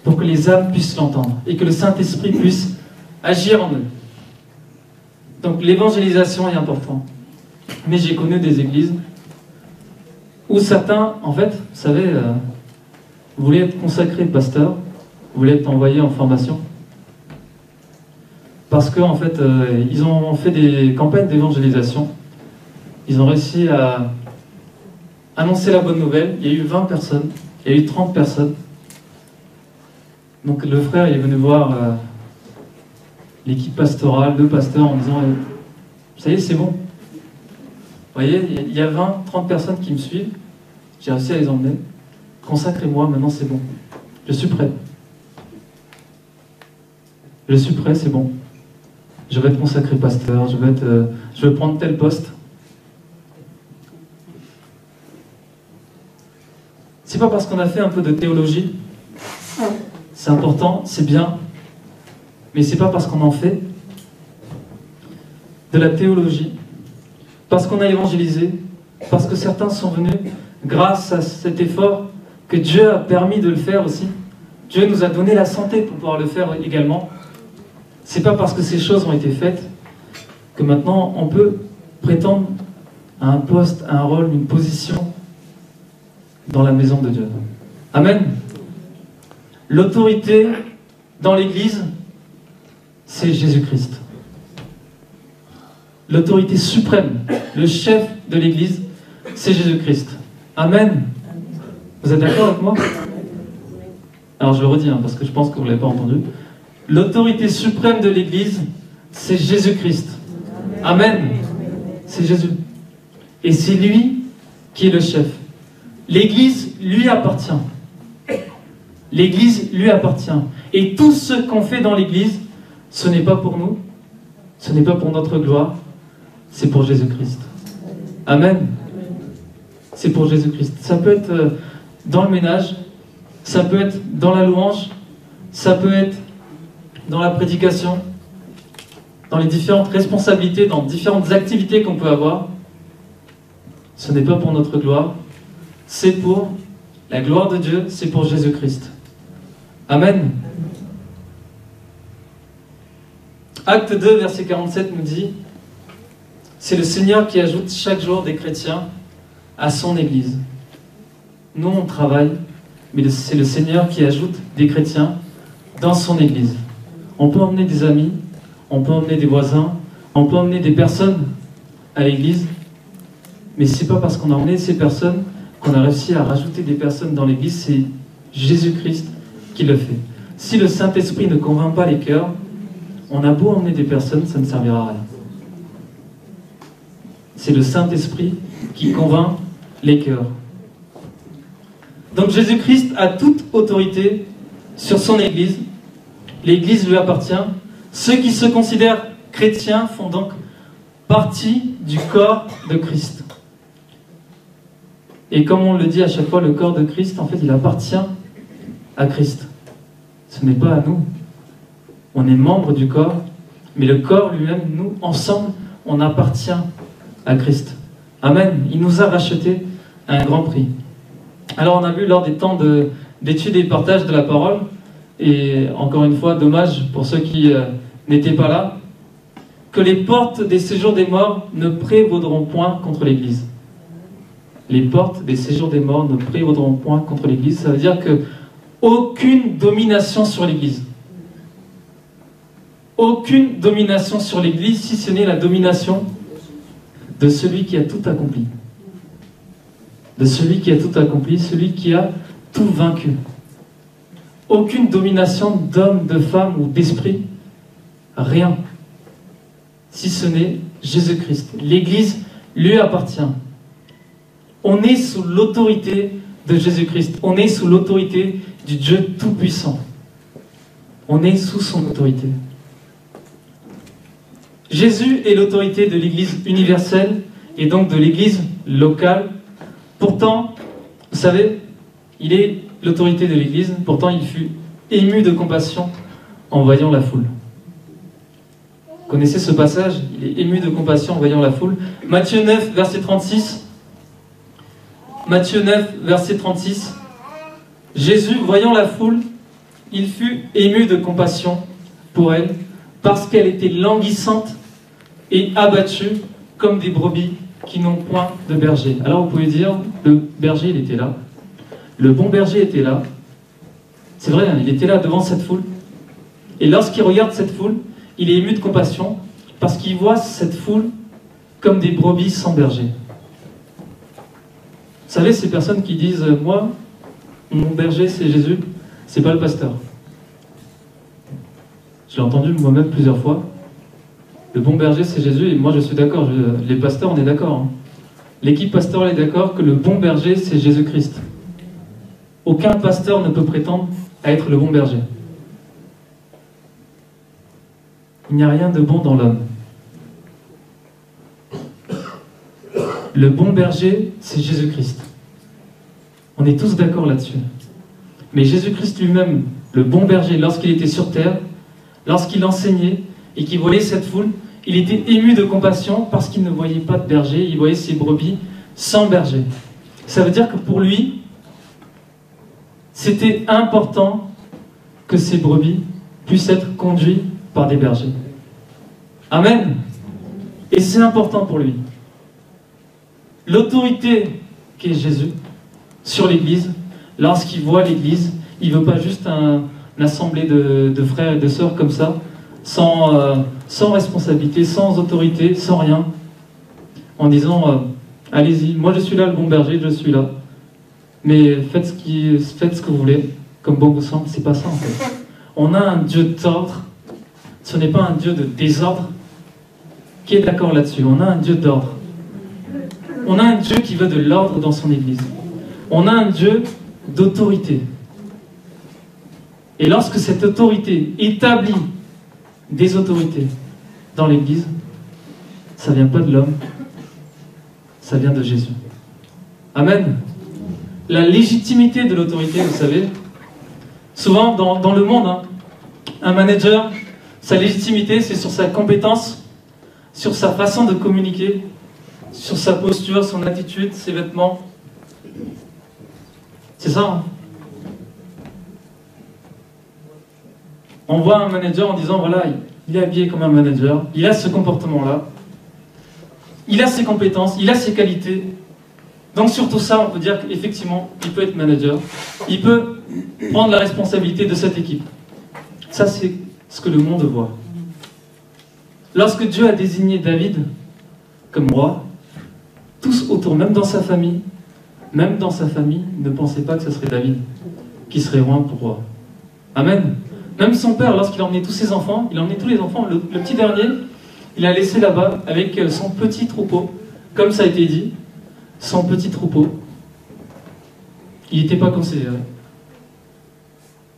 Pour que les âmes puissent l'entendre. Et que le Saint-Esprit puisse agir en eux. Donc l'évangélisation est importante. Mais j'ai connu des églises où certains, en fait, vous savez, vous voulez être consacré pasteur, vous voulez être envoyé en formation, parce qu'en fait, ils ont fait des campagnes d'évangélisation, ils ont réussi à annoncer la bonne nouvelle, il y a eu 20 personnes, il y a eu 30 personnes, donc le frère il est venu voir l'équipe pastorale, le pasteur, en disant, ça y est, c'est bon. Vous voyez, il y a 20, 30 personnes qui me suivent. J'ai réussi à les emmener. Consacrez-moi, maintenant c'est bon. Je suis prêt. Je suis prêt, c'est bon. Je vais être consacré pasteur, je vais prendre tel poste. C'est pas parce qu'on a fait un peu de théologie. C'est important, c'est bien. Mais c'est pas parce qu'on en fait de la théologie, parce qu'on a évangélisé, parce que certains sont venus grâce à cet effort que Dieu a permis de le faire aussi. Dieu nous a donné la santé pour pouvoir le faire également. C'est pas parce que ces choses ont été faites que maintenant on peut prétendre à un poste, à un rôle, une position dans la maison de Dieu. Amen. L'autorité dans l'Église, c'est Jésus-Christ. l'autorité suprême, le chef de l'Église, c'est Jésus-Christ. Amen. Vous êtes d'accord avec moi? Alors je le redis, parce que je pense que vous ne l'avez pas entendu. L'autorité suprême de l'Église, c'est Jésus-Christ. Amen. C'est Jésus. Et c'est lui qui est le chef. L'Église lui appartient. L'Église lui appartient. Et tout ce qu'on fait dans l'Église, ce n'est pas pour nous, ce n'est pas pour notre gloire, c'est pour Jésus-Christ. Amen. C'est pour Jésus-Christ. Ça peut être dans le ménage, ça peut être dans la louange, ça peut être dans la prédication, dans les différentes responsabilités, dans différentes activités qu'on peut avoir. Ce n'est pas pour notre gloire, c'est pour la gloire de Dieu, c'est pour Jésus-Christ. Amen. Acte 2, verset 47 nous dit: c'est le Seigneur qui ajoute chaque jour des chrétiens à son Église. Nous, on travaille, mais c'est le Seigneur qui ajoute des chrétiens dans son Église. On peut emmener des amis, on peut emmener des voisins, on peut emmener des personnes à l'Église, mais c'est pas parce qu'on a emmené ces personnes qu'on a réussi à rajouter des personnes dans l'Église, c'est Jésus-Christ qui le fait. Si le Saint-Esprit ne convainc pas les cœurs, on a beau emmener des personnes, ça ne servira à rien. C'est le Saint-Esprit qui convainc les cœurs. Donc Jésus-Christ a toute autorité sur son Église. L'Église lui appartient. Ceux qui se considèrent chrétiens font donc partie du corps de Christ. Et comme on le dit à chaque fois, le corps de Christ, en fait, il appartient à Christ. Ce n'est pas à nous. On est membre du corps, mais le corps lui-même, nous, ensemble, on appartient à Christ. Amen. Il nous a rachetés à un grand prix. Alors on a vu lors des temps d'études et de partage de la parole, et encore une fois, dommage pour ceux qui n'étaient pas là, que les portes des séjours des morts ne prévaudront point contre l'Église. Les portes des séjours des morts ne prévaudront point contre l'Église. Ça veut dire que aucune domination sur l'Église. Aucune domination sur l'Église, si ce n'est la domination de celui qui a tout accompli. De celui qui a tout accompli, celui qui a tout vaincu. Aucune domination d'homme, de femme ou d'esprit. Rien. Si ce n'est Jésus-Christ. L'Église lui appartient. On est sous l'autorité de Jésus-Christ. On est sous l'autorité du Dieu Tout-Puissant. On est sous son autorité. Jésus est l'autorité de l'Église universelle et donc de l'Église locale. Pourtant, vous savez, il est l'autorité de l'Église, pourtant il fut ému de compassion en voyant la foule. Vous connaissez ce passage? Il est ému de compassion en voyant la foule. Matthieu 9, verset 36. Matthieu 9, verset 36. Jésus, voyant la foule, il fut ému de compassion pour elle, parce qu'elle était languissante et abattue comme des brebis qui n'ont point de berger. Alors vous pouvez dire, le berger il était là, le bon berger était là, c'est vrai, il était là devant cette foule, et lorsqu'il regarde cette foule, il est ému de compassion, parce qu'il voit cette foule comme des brebis sans berger. Vous savez, ces personnes qui disent, moi, mon berger c'est Jésus, c'est pas le pasteur. Je l'ai entendu moi-même plusieurs fois. Le bon berger, c'est Jésus, et moi je suis d'accord. Les pasteurs, on est d'accord. L'équipe pastorale est d'accord que le bon berger, c'est Jésus-Christ. Aucun pasteur ne peut prétendre à être le bon berger. Il n'y a rien de bon dans l'homme. Le bon berger, c'est Jésus-Christ. On est tous d'accord là-dessus. Mais Jésus-Christ lui-même, le bon berger, lorsqu'il était sur terre, lorsqu'il enseignait et qu'il voyait cette foule, il était ému de compassion parce qu'il ne voyait pas de berger, il voyait ses brebis sans berger. Ça veut dire que pour lui, c'était important que ces brebis puissent être conduits par des bergers. Amen. Et c'est important pour lui. L'autorité qu'est Jésus sur l'Église, lorsqu'il voit l'Église, il ne veut pas juste une assemblée de frères et de sœurs comme ça, sans sans responsabilité, sans autorité, sans rien, en disant allez-y, moi je suis là, le bon berger, je suis là. Mais faites ce que vous voulez, comme bon vous semble, c'est pas ça en fait. On a un Dieu d'ordre, ce n'est pas un Dieu de désordre. Qui est d'accord là-dessus? On a un Dieu d'ordre. On a un Dieu qui veut de l'ordre dans son Église. On a un Dieu d'autorité. Et lorsque cette autorité établit des autorités dans l'Église, ça ne vient pas de l'homme, ça vient de Jésus. Amen. La légitimité de l'autorité, vous savez, souvent dans le monde, un manager, sa légitimité, c'est sur sa compétence, sur sa façon de communiquer, sur sa posture, son attitude, ses vêtements. C'est ça. On voit un manager en disant, voilà, il est habillé comme un manager, il a ce comportement-là, il a ses compétences, il a ses qualités. Donc sur tout ça, on peut dire qu'effectivement, il peut être manager, il peut prendre la responsabilité de cette équipe. Ça, c'est ce que le monde voit. Lorsque Dieu a désigné David comme roi, tous autour, même dans sa famille, ne pensaient pas que ce serait David qui serait roi pour roi. Amen. Même son père, lorsqu'il a emmené tous ses enfants, il a emmené tous les enfants, le petit dernier, il a laissé là-bas avec son petit troupeau, comme ça a été dit, son petit troupeau. Il n'était pas considéré.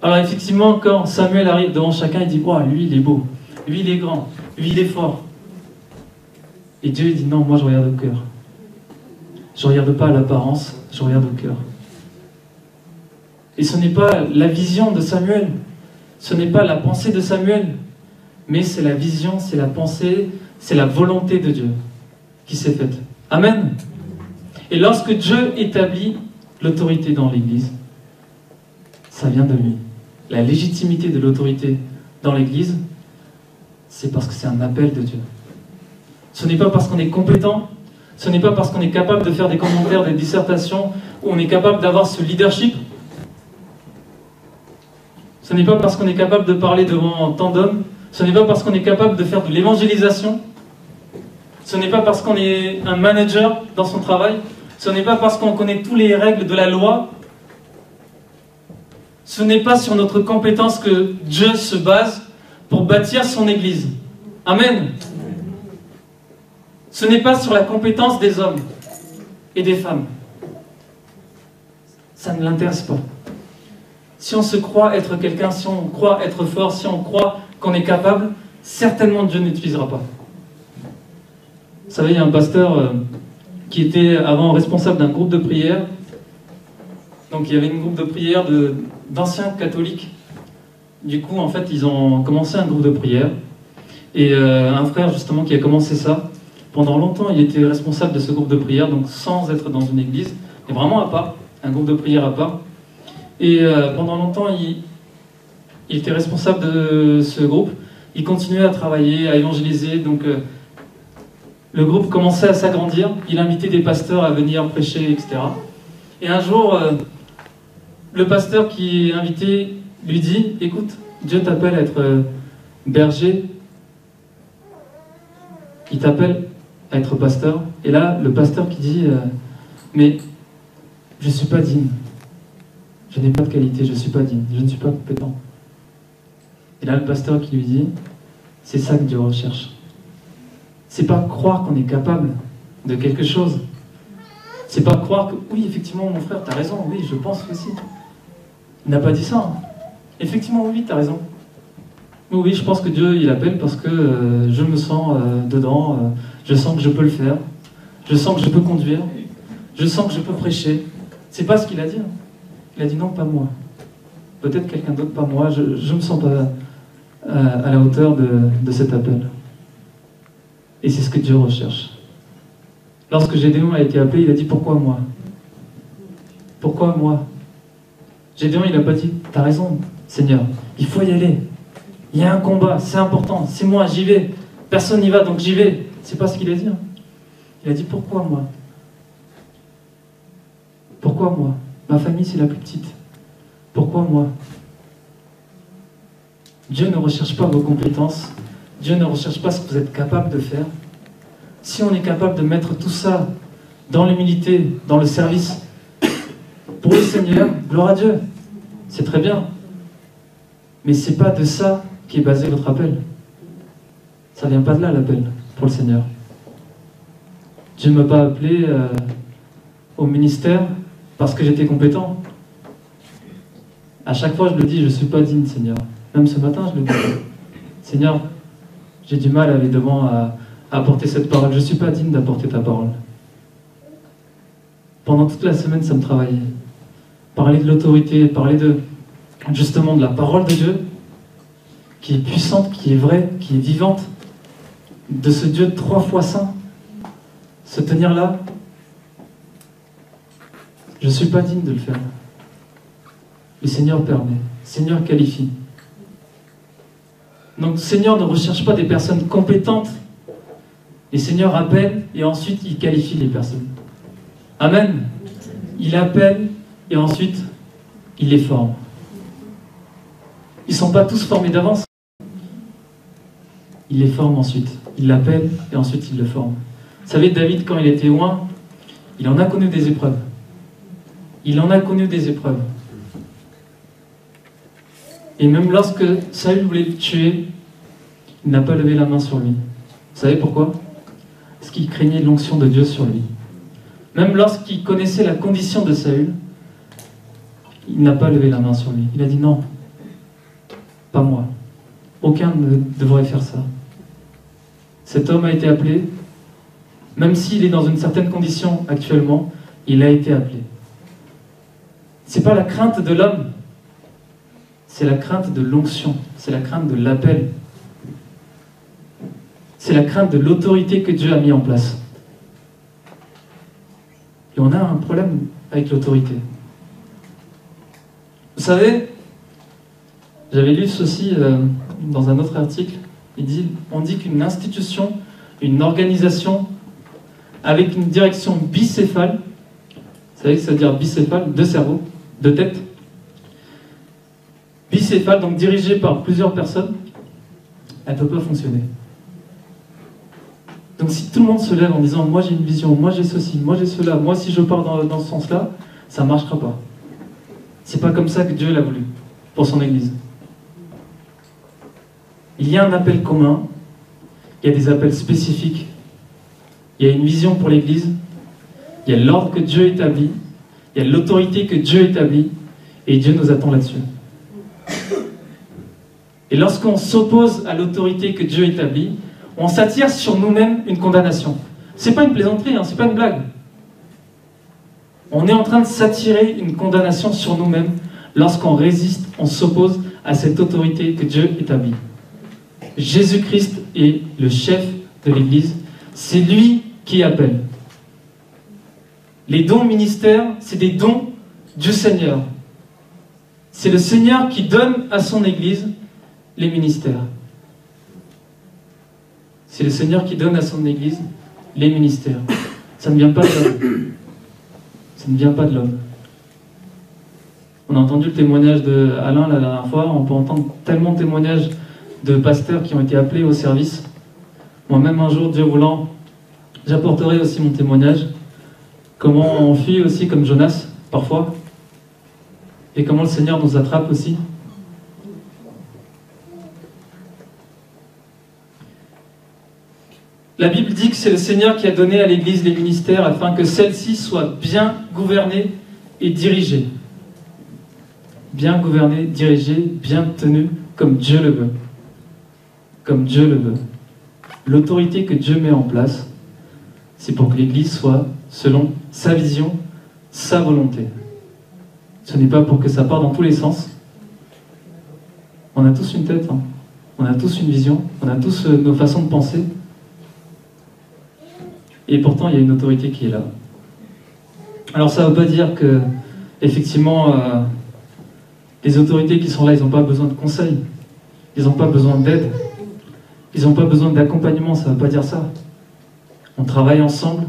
Alors effectivement, quand Samuel arrive devant chacun, il dit, oh, lui il est beau, lui il est grand, lui il est fort. Et Dieu il dit, non, moi je regarde au cœur. Je ne regarde pas à l'apparence, je regarde au cœur. Et ce n'est pas la vision de Samuel, ce n'est pas la pensée de Samuel, mais c'est la vision, c'est la pensée, c'est la volonté de Dieu qui s'est faite. Amen. Et lorsque Dieu établit l'autorité dans l'Église, ça vient de lui. La légitimité de l'autorité dans l'Église, c'est parce que c'est un appel de Dieu. Ce n'est pas parce qu'on est compétent, ce n'est pas parce qu'on est capable de faire des commentaires, des dissertations, ou on est capable d'avoir ce leadership. Ce n'est pas parce qu'on est capable de parler devant tant d'hommes, ce n'est pas parce qu'on est capable de faire de l'évangélisation, ce n'est pas parce qu'on est un manager dans son travail, ce n'est pas parce qu'on connaît toutes les règles de la loi, ce n'est pas sur notre compétence que Dieu se base pour bâtir son Église. Amen. Ce n'est pas sur la compétence des hommes et des femmes. Ça ne l'intéresse pas. Si on se croit être quelqu'un, si on croit être fort, si on croit qu'on est capable, certainement Dieu n'utilisera pas. Vous savez, il y a un pasteur qui était avant responsable d'un groupe de prière. Donc il y avait un groupe de prière d'anciens catholiques. Du coup, en fait, ils ont commencé un groupe de prière. Et un frère, justement, qui a commencé ça, pendant longtemps, il était responsable de ce groupe de prière, donc sans être dans une église, mais vraiment à part, un groupe de prière à part. Et pendant longtemps, il était responsable de ce groupe. Il continuait à travailler, à évangéliser. Donc, le groupe commençait à s'agrandir. Il invitait des pasteurs à venir prêcher, etc. Et un jour, le pasteur qui est invité lui dit, écoute, Dieu t'appelle à être berger. Il t'appelle à être pasteur. Et là, le pasteur qui dit, mais je ne suis pas digne. Je n'ai pas de qualité, je ne suis pas digne, je ne suis pas compétent. Et là, le pasteur qui lui dit, c'est ça que Dieu recherche. C'est pas croire qu'on est capable de quelque chose. C'est pas croire que, oui, effectivement, mon frère, tu as raison, oui, je pense aussi. Il n'a pas dit ça. Effectivement, oui, tu as raison. Oui, je pense que Dieu, il appelle parce que je me sens dedans, je sens que je peux le faire, je sens que je peux conduire, je sens que je peux prêcher. C'est pas ce qu'il a dit. Il a dit non, pas moi. Peut-être quelqu'un d'autre, pas moi. Je ne me sens pas à la hauteur de cet appel. Et c'est ce que Dieu recherche. Lorsque Gédéon a été appelé, il a dit pourquoi moi? Pourquoi moi? Gédéon, il n'a pas dit t'as raison, Seigneur, il faut y aller. Il y a un combat, c'est important, c'est moi, j'y vais. Personne n'y va, donc j'y vais. C'est pas ce qu'il a dit. Il a dit pourquoi moi? Pourquoi moi? Ma famille, c'est la plus petite. Pourquoi moi? Dieu ne recherche pas vos compétences. Dieu ne recherche pas ce que vous êtes capable de faire. Si on est capable de mettre tout ça dans l'humilité, dans le service, pour le Seigneur, gloire à Dieu. C'est très bien. Mais ce n'est pas de ça qui est basé votre appel. Ça ne vient pas de là, l'appel, pour le Seigneur. Dieu ne m'a pas appelé au ministère parce que j'étais compétent. À chaque fois, je le dis, je ne suis pas digne, Seigneur. Même ce matin, je le dis. Seigneur, j'ai du mal à aller devant à apporter cette parole. Je ne suis pas digne d'apporter ta parole. Pendant toute la semaine, ça me travaillait. Parler de l'autorité, parler justement de la parole de Dieu, qui est puissante, qui est vraie, qui est vivante, de ce Dieu 3 fois saint. Se tenir là, je ne suis pas digne de le faire. Le Seigneur permet, le Seigneur qualifie. Donc le Seigneur ne recherche pas des personnes compétentes. Le Seigneur appelle et ensuite il qualifie les personnes. Amen. Il appelle et ensuite il les forme. Ils ne sont pas tous formés d'avance. Il les forme ensuite. Il l'appelle et ensuite il le forme. Vous savez, David, quand il était loin, il en a connu des épreuves. Il en a connu des épreuves. Et même lorsque Saül voulait le tuer, il n'a pas levé la main sur lui. Vous savez pourquoi? Parce qu'il craignait l'onction de Dieu sur lui. Même lorsqu'il connaissait la condition de Saül, il n'a pas levé la main sur lui. Il a dit non, pas moi. Aucun ne devrait faire ça. Cet homme a été appelé, même s'il est dans une certaine condition actuellement, il a été appelé. Ce n'est pas la crainte de l'homme, c'est la crainte de l'onction, c'est la crainte de l'appel. C'est la crainte de l'autorité que Dieu a mis en place. Et on a un problème avec l'autorité. Vous savez, j'avais lu ceci dans un autre article. On dit qu'une institution, une organisation avec une direction bicéphale, vous savez que ça veut dire bicéphale, 2 cerveaux, 2 têtes, bicéphale, donc dirigée par plusieurs personnes, elle ne peut pas fonctionner. Donc si tout le monde se lève en disant « moi j'ai une vision, moi j'ai ceci, moi j'ai cela, moi si je pars dans ce sens-là », ça ne marchera pas. C'est pas comme ça que Dieu l'a voulu pour son Église. Il y a un appel commun, il y a des appels spécifiques, il y a une vision pour l'Église, il y a l'ordre que Dieu établit, il y a l'autorité que Dieu établit, et Dieu nous attend là-dessus. Et lorsqu'on s'oppose à l'autorité que Dieu établit, on s'attire sur nous-mêmes une condamnation. C'est pas une plaisanterie, hein, c'est pas une blague. On est en train de s'attirer une condamnation sur nous-mêmes lorsqu'on résiste, on s'oppose à cette autorité que Dieu établit. Jésus-Christ est le chef de l'Église, c'est lui qui appelle. Les dons ministères, c'est des dons du Seigneur. C'est le Seigneur qui donne à son Église les ministères. C'est le Seigneur qui donne à son Église les ministères. Ça ne vient pas de l'homme. Ça ne vient pas de l'homme. On a entendu le témoignage d'Alain la dernière fois. On peut entendre tellement de témoignages de pasteurs qui ont été appelés au service. Moi-même, un jour, Dieu voulant, j'apporterai aussi mon témoignage. Comment on fuit aussi comme Jonas, parfois. Et comment le Seigneur nous attrape aussi. La Bible dit que c'est le Seigneur qui a donné à l'Église les ministères afin que celle-ci soit bien gouvernée et dirigée. Bien gouvernée, dirigée, bien tenue, comme Dieu le veut. Comme Dieu le veut. L'autorité que Dieu met en place, c'est pour que l'Église soit selon sa vision, sa volonté. Ce n'est pas pour que ça parte dans tous les sens. On a tous une tête, hein. On a tous une vision, on a tous nos façons de penser. Et pourtant, il y a une autorité qui est là. Alors ça ne veut pas dire que, effectivement, les autorités qui sont là, ils n'ont pas besoin de conseils. Ils n'ont pas besoin d'aide. Ils n'ont pas besoin d'accompagnement, ça ne veut pas dire ça. On travaille ensemble,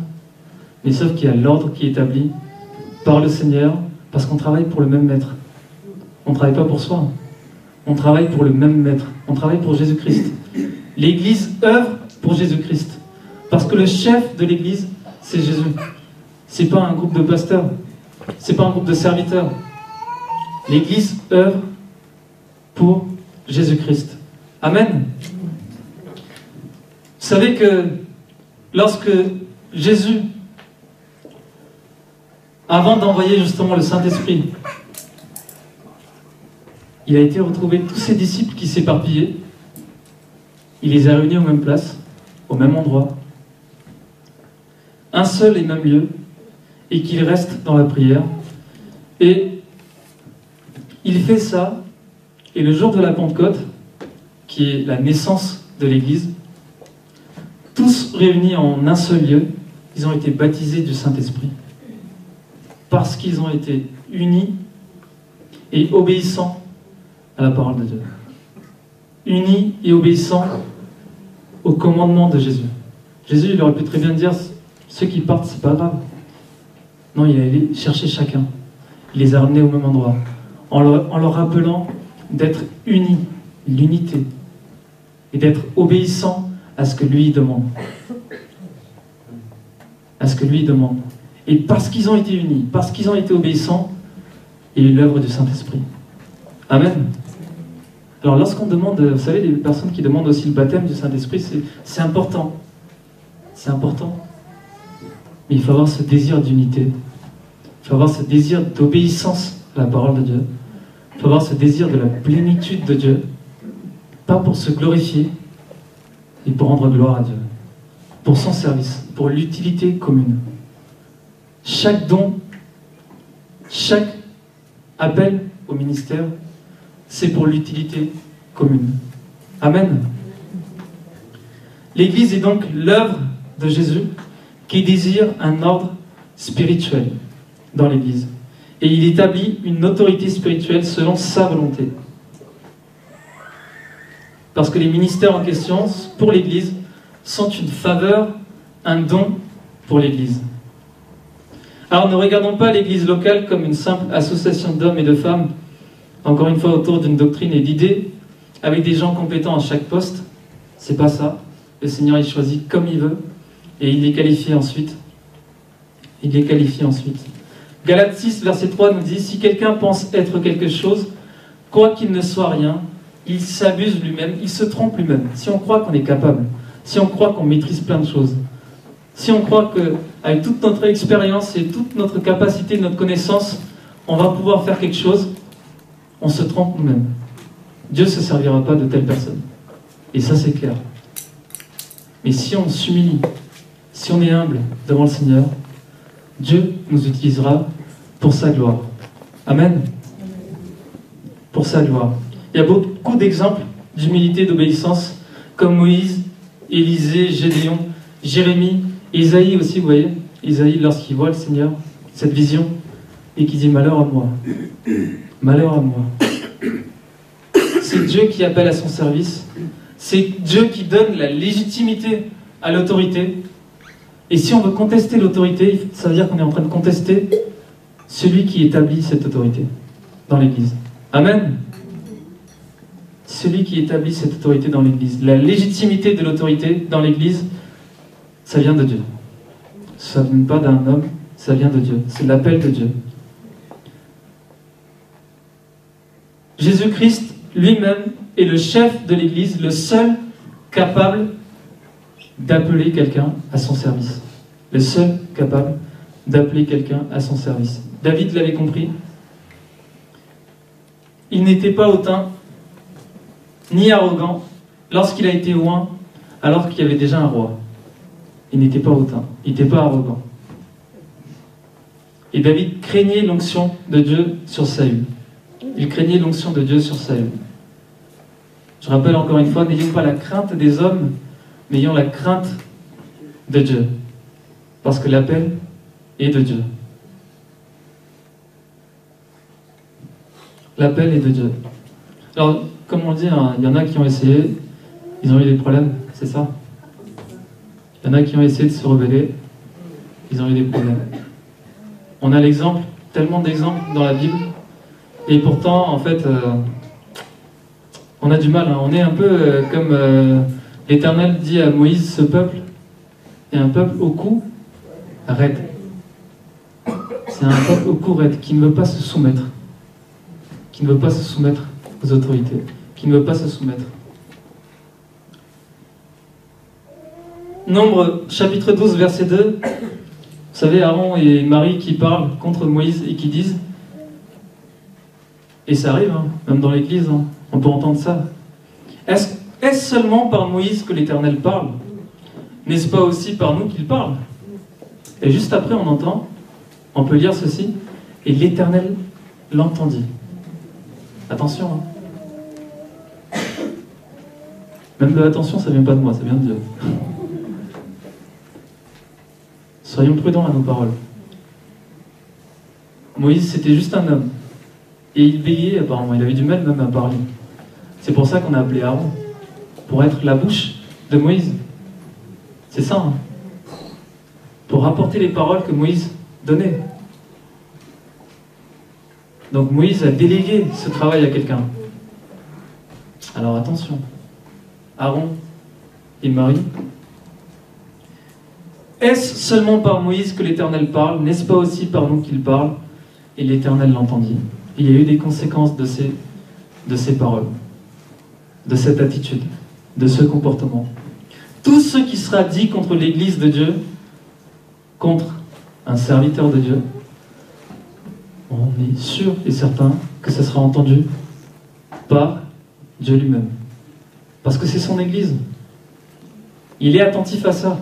mais sauf qu'il y a l'ordre qui est établi par le Seigneur, parce qu'on travaille pour le même maître. On ne travaille pas pour soi. On travaille pour le même maître. On travaille pour Jésus-Christ. L'Église œuvre pour Jésus-Christ. Parce que le chef de l'Église, c'est Jésus. C'est pas un groupe de pasteurs. C'est pas un groupe de serviteurs. L'Église œuvre pour Jésus-Christ. Amen. Vous savez que lorsque Jésus, avant d'envoyer justement le Saint-Esprit, il a été retrouvé tous ses disciples qui s'éparpillaient. Il les a réunis aux mêmes places, au même endroit, un seul et même lieu, et qu'ils restent dans la prière. Et il fait ça, et le jour de la Pentecôte, qui est la naissance de l'Église, tous réunis en un seul lieu, ils ont été baptisés du Saint-Esprit. Parce qu'ils ont été unis et obéissants à la parole de Dieu. Unis et obéissants au commandement de Jésus. Jésus, il aurait pu très bien dire, ceux qui partent, c'est pas grave. Non, il est allé chercher chacun. Il les a ramenés au même endroit. En leur rappelant d'être unis, l'unité. Et d'être obéissants à ce que lui demande. À ce que lui demande. Et parce qu'ils ont été unis, parce qu'ils ont été obéissants, il y a eu l'œuvre du Saint-Esprit. Amen. Alors lorsqu'on demande, vous savez, les personnes qui demandent aussi le baptême du Saint-Esprit, c'est important. C'est important. Mais il faut avoir ce désir d'unité. Il faut avoir ce désir d'obéissance à la parole de Dieu. Il faut avoir ce désir de la plénitude de Dieu. Pas pour se glorifier, mais pour rendre gloire à Dieu. Pour son service, pour l'utilité commune. Chaque don, chaque appel au ministère, c'est pour l'utilité commune. Amen. L'Église est donc l'œuvre de Jésus qui désire un ordre spirituel dans l'Église. Et il établit une autorité spirituelle selon sa volonté. Parce que les ministères en question, pour l'Église, sont une faveur, un don pour l'Église. Alors ne regardons pas l'Église locale comme une simple association d'hommes et de femmes, encore une fois autour d'une doctrine et d'idées, avec des gens compétents à chaque poste. C'est pas ça. Le Seigneur, il choisit comme il veut, et il les qualifie ensuite. Il les qualifie ensuite. Galates 6, verset 3 nous dit, si quelqu'un pense être quelque chose, quoi qu'il ne soit rien, il s'abuse lui-même, il se trompe lui-même. Si on croit qu'on est capable, si on croit qu'on maîtrise plein de choses, si on croit qu'avec toute notre expérience et toute notre capacité, notre connaissance, on va pouvoir faire quelque chose, on se trompe nous-mêmes. Dieu ne se servira pas de telle personne. Et ça, c'est clair. Mais si on s'humilie, si on est humble devant le Seigneur, Dieu nous utilisera pour sa gloire. Amen. Pour sa gloire. Il y a beaucoup d'exemples d'humilité et d'obéissance, comme Moïse, Élisée, Gédéon, Jérémie, Isaïe aussi, vous voyez. Isaïe, lorsqu'il voit le Seigneur, cette vision, et qui dit « Malheur à moi, malheur à moi ». C'est Dieu qui appelle à son service. C'est Dieu qui donne la légitimité à l'autorité. Et si on veut contester l'autorité, ça veut dire qu'on est en train de contester celui qui établit cette autorité dans l'Église. Amen. Celui qui établit cette autorité dans l'Église. La légitimité de l'autorité dans l'Église, ça vient de Dieu. Ça ne vient pas d'un homme, ça vient de Dieu. C'est l'appel de Dieu. Jésus-Christ lui-même est le chef de l'Église, le seul capable d'appeler quelqu'un à son service. Le seul capable d'appeler quelqu'un à son service. David l'avait compris. Il n'était pas hautain, ni arrogant, lorsqu'il a été oint, alors qu'il y avait déjà un roi. Il n'était pas hautain, il n'était pas arrogant. Et David craignait l'onction de Dieu sur Saül. Il craignait l'onction de Dieu sur Saül. Je rappelle encore une fois, n'ayons pas la crainte des hommes, mais ayons la crainte de Dieu. Parce que l'appel est de Dieu. L'appel est de Dieu. Alors, comme on dit, hein, il y en a qui ont essayé, ils ont eu des problèmes, c'est ça? Il y en a qui ont essayé de se rebeller, ils ont eu des problèmes. On a l'exemple, tellement d'exemples dans la Bible, et pourtant, en fait, on a du mal. Hein. On est un peu comme l'Éternel dit à Moïse, ce peuple est un peuple au cou raide. C'est un peuple au cou raide qui ne veut pas se soumettre. Qui ne veut pas se soumettre aux autorités. Qui ne veut pas se soumettre. Nombre chapitre 12 verset 2. Vous savez, Aaron et Marie qui parlent contre Moïse et qui disent, et ça arrive, hein, même dans l'église, hein, on peut entendre ça. Est-ce seulement par Moïse que l'Éternel parle? N'est-ce pas aussi par nous qu'il parle? Et juste après, on entend, on peut lire ceci, et l'Éternel l'entendit. Attention, hein. Même de l'attention, ça vient pas de moi, ça vient de Dieu. Soyons prudents à nos paroles. Moïse, c'était juste un homme. Et il bégayait apparemment, il avait du mal même à parler. C'est pour ça qu'on a appelé Aaron, pour être la bouche de Moïse. C'est ça, hein. Pour rapporter les paroles que Moïse donnait. Donc Moïse a délégué ce travail à quelqu'un. Alors attention, Aaron et Marie. Est-ce seulement par Moïse que l'Éternel parle? N'est-ce pas aussi par nous qu'il parle? Et l'Éternel l'entendit. Il y a eu des conséquences de ces paroles, de cette attitude, de ce comportement. Tout ce qui sera dit contre l'Église de Dieu, contre un serviteur de Dieu, on est sûr et certain que ce sera entendu par Dieu lui-même. Parce que c'est son Église. Il est attentif à ça.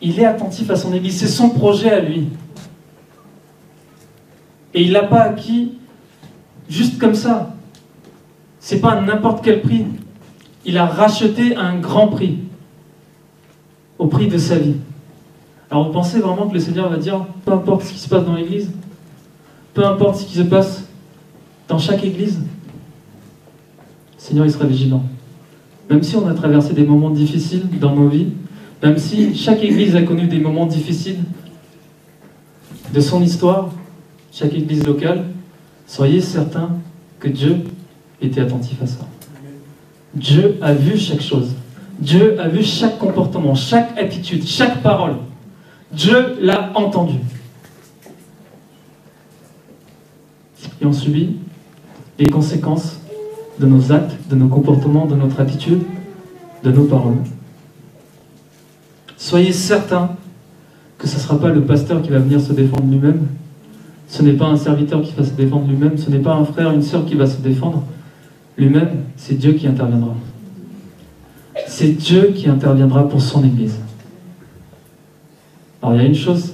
Il est attentif à son Église. C'est son projet à lui. Et il ne l'a pas acquis juste comme ça. C'est pas à n'importe quel prix. Il a racheté un grand prix. Au prix de sa vie. Alors vous pensez vraiment que le Seigneur va dire, peu importe ce qui se passe dans l'Église, peu importe ce qui se passe dans chaque Église, le Seigneur il sera vigilant. Même si on a traversé des moments difficiles dans nos vies, même si chaque Église a connu des moments difficiles de son histoire, chaque Église locale, soyez certains que Dieu était attentif à ça. Dieu a vu chaque chose. Dieu a vu chaque comportement, chaque attitude, chaque parole. Dieu l'a entendu. Et on subit les conséquences de nos actes, de nos comportements, de notre attitude, de nos paroles. Soyez certains que ce ne sera pas le pasteur qui va venir se défendre lui-même. Ce n'est pas un serviteur qui va se défendre lui-même. Ce n'est pas un frère, une sœur qui va se défendre lui-même. C'est Dieu qui interviendra. C'est Dieu qui interviendra pour son Église. Alors il y a une chose,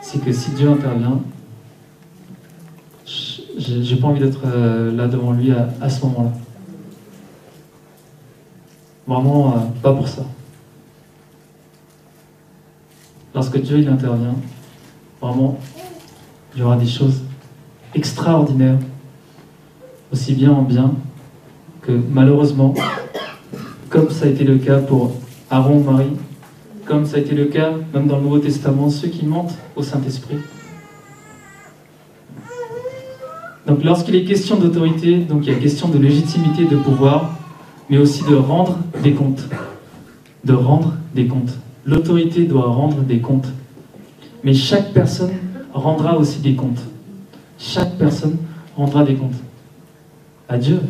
c'est que si Dieu intervient, j'ai pas envie d'être là devant lui à ce moment-là. Vraiment, pas pour ça. Lorsque Dieu il intervient, vraiment, il y aura des choses extraordinaires, aussi bien en bien que malheureusement, comme ça a été le cas pour Aaron, Marie, comme ça a été le cas même dans le Nouveau Testament, ceux qui mentent au Saint-Esprit. Donc lorsqu'il est question d'autorité, donc il y a question de légitimité, de pouvoir, mais aussi de rendre des comptes. De rendre des comptes. L'autorité doit rendre des comptes. Mais chaque personne rendra aussi des comptes. Chaque personne rendra des comptes. À Dieu.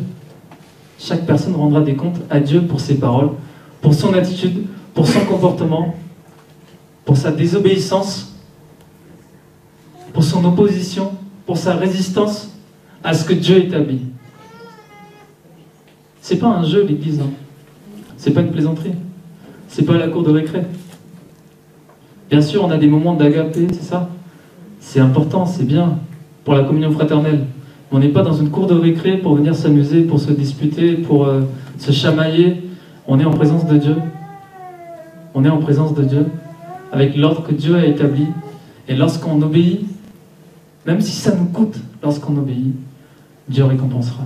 Chaque personne rendra des comptes à Dieu pour ses paroles, pour son attitude, pour son comportement, pour sa désobéissance, pour son opposition, pour sa résistance à ce que Dieu établit. C'est pas un jeu, l'Église, hein. C'est pas une plaisanterie. C'est pas la cour de récré. Bien sûr, on a des moments d'agapé, c'est ça. C'est important, c'est bien pour la communion fraternelle. On n'est pas dans une cour de récré pour venir s'amuser, pour se disputer, pour se chamailler. On est en présence de Dieu. On est en présence de Dieu, avec l'ordre que Dieu a établi. Et lorsqu'on obéit, même si ça nous coûte, lorsqu'on obéit, Dieu récompensera.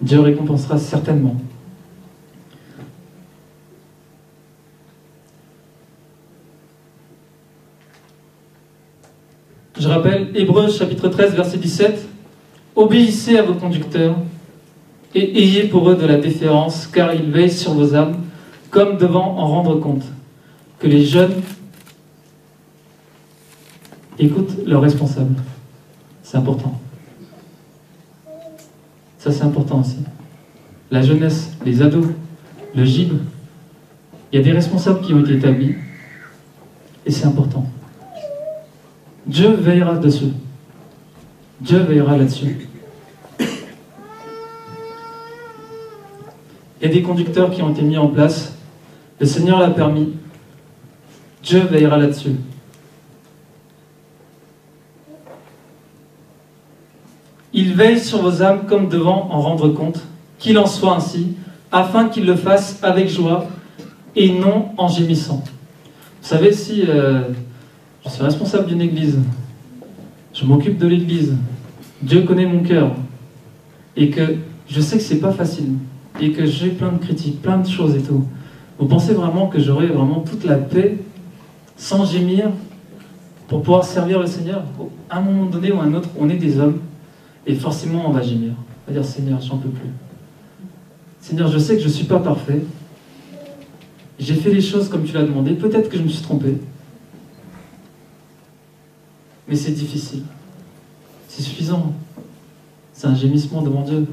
Dieu récompensera certainement. Je rappelle, Hébreux chapitre 13, verset 17. Obéissez à vos conducteurs et ayez pour eux de la déférence, car ils veillent sur vos âmes, comme devant en rendre compte. Que les jeunes écoutent leurs responsables. C'est important. Ça, c'est important aussi. La jeunesse, les ados, le GIB, il y a des responsables qui ont été établis, et c'est important. Dieu veillera dessus. Dieu veillera là-dessus. Il y a des conducteurs qui ont été mis en place. Le Seigneur l'a permis. Dieu veillera là-dessus. Il veille sur vos âmes comme devant en rendre compte, qu'il en soit ainsi, afin qu'il le fasse avec joie et non en gémissant. Vous savez, si je suis responsable d'une église, je m'occupe de l'église, Dieu connaît mon cœur, et que je sais que c'est pas facile, et que j'ai plein de critiques, plein de choses et tout, vous pensez vraiment que j'aurai vraiment toute la paix, sans gémir, pour pouvoir servir le Seigneur? À un moment donné ou à un autre, on est des hommes, et forcément on va gémir. On va dire, Seigneur, j'en peux plus. Seigneur, je sais que je ne suis pas parfait. J'ai fait les choses comme tu l'as demandé. Peut-être que je me suis trompé. Mais c'est difficile. C'est suffisant. C'est un gémissement devant Dieu.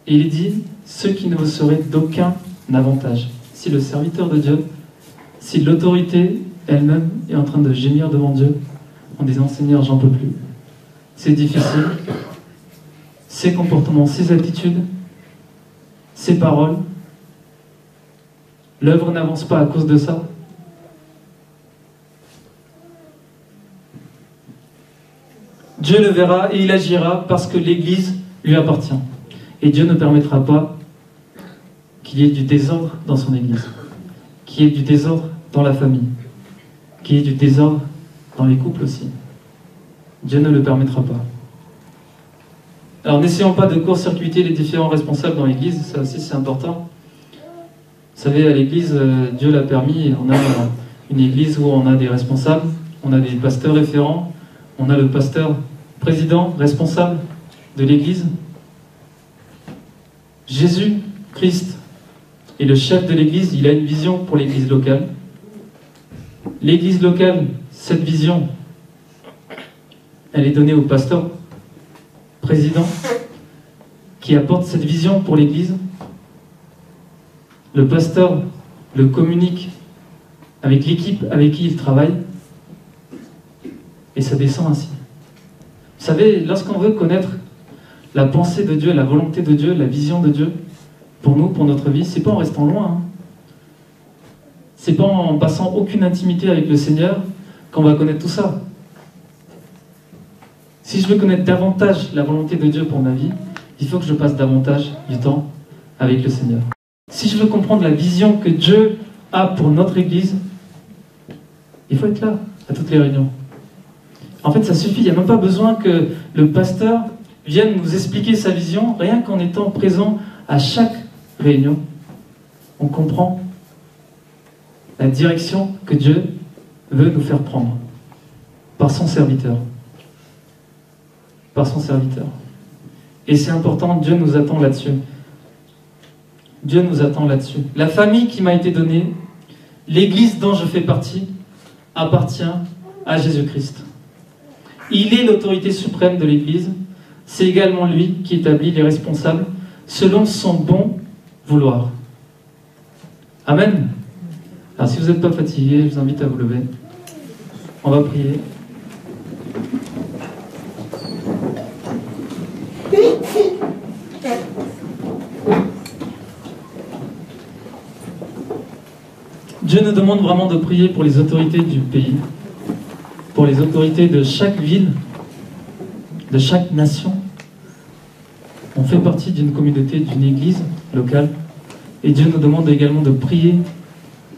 Et il dit, ceux qui ne vous seraient d'aucun avantage. Si le serviteur de Dieu, si l'autorité elle-même est en train de gémir devant Dieu, en disant, Seigneur, j'en peux plus. C'est difficile. Ses comportements, ses attitudes, ses paroles, l'œuvre n'avance pas à cause de ça. Dieu le verra et il agira parce que l'Église lui appartient. Et Dieu ne permettra pas qu'il y ait du désordre dans son Église, qu'il y ait du désordre dans la famille, qu'il y ait du désordre dans les couples aussi. Dieu ne le permettra pas. Alors n'essayons pas de court-circuiter les différents responsables dans l'Église, ça aussi c'est important. Vous savez, à l'Église, Dieu l'a permis, on a une Église où on a des responsables, on a des pasteurs référents, on a le pasteur président, responsable de l'Église. Jésus-Christ est le chef de l'Église, il a une vision pour l'Église locale. L'Église locale, cette vision, elle est donnée au pasteur président qui apporte cette vision pour l'Église. Le pasteur le communique avec l'équipe avec qui il travaille et ça descend ainsi. Vous savez, lorsqu'on veut connaître la pensée de Dieu, la volonté de Dieu, la vision de Dieu pour nous, pour notre vie, c'est pas en restant loin, hein. C'est pas en passant aucune intimité avec le Seigneur qu'on va connaître tout ça. Si je veux connaître davantage la volonté de Dieu pour ma vie, il faut que je passe davantage du temps avec le Seigneur. Si je veux comprendre la vision que Dieu a pour notre Église, il faut être là, à toutes les réunions. En fait, ça suffit, il n'y a même pas besoin que le pasteur vienne nous expliquer sa vision, rien qu'en étant présent à chaque réunion, on comprend la direction que Dieu veut nous faire prendre par son serviteur. Par son serviteur. Et c'est important, Dieu nous attend là-dessus. Dieu nous attend là-dessus. La famille qui m'a été donnée, l'Église dont je fais partie, appartient à Jésus-Christ. Il est l'autorité suprême de l'Église. C'est également lui qui établit les responsables selon son bon vouloir. Amen. Alors si vous n'êtes pas fatigué, je vous invite à vous lever. On va prier. Dieu nous demande vraiment de prier pour les autorités du pays, pour les autorités de chaque ville, de chaque nation. On fait partie d'une communauté, d'une église locale, et Dieu nous demande également de prier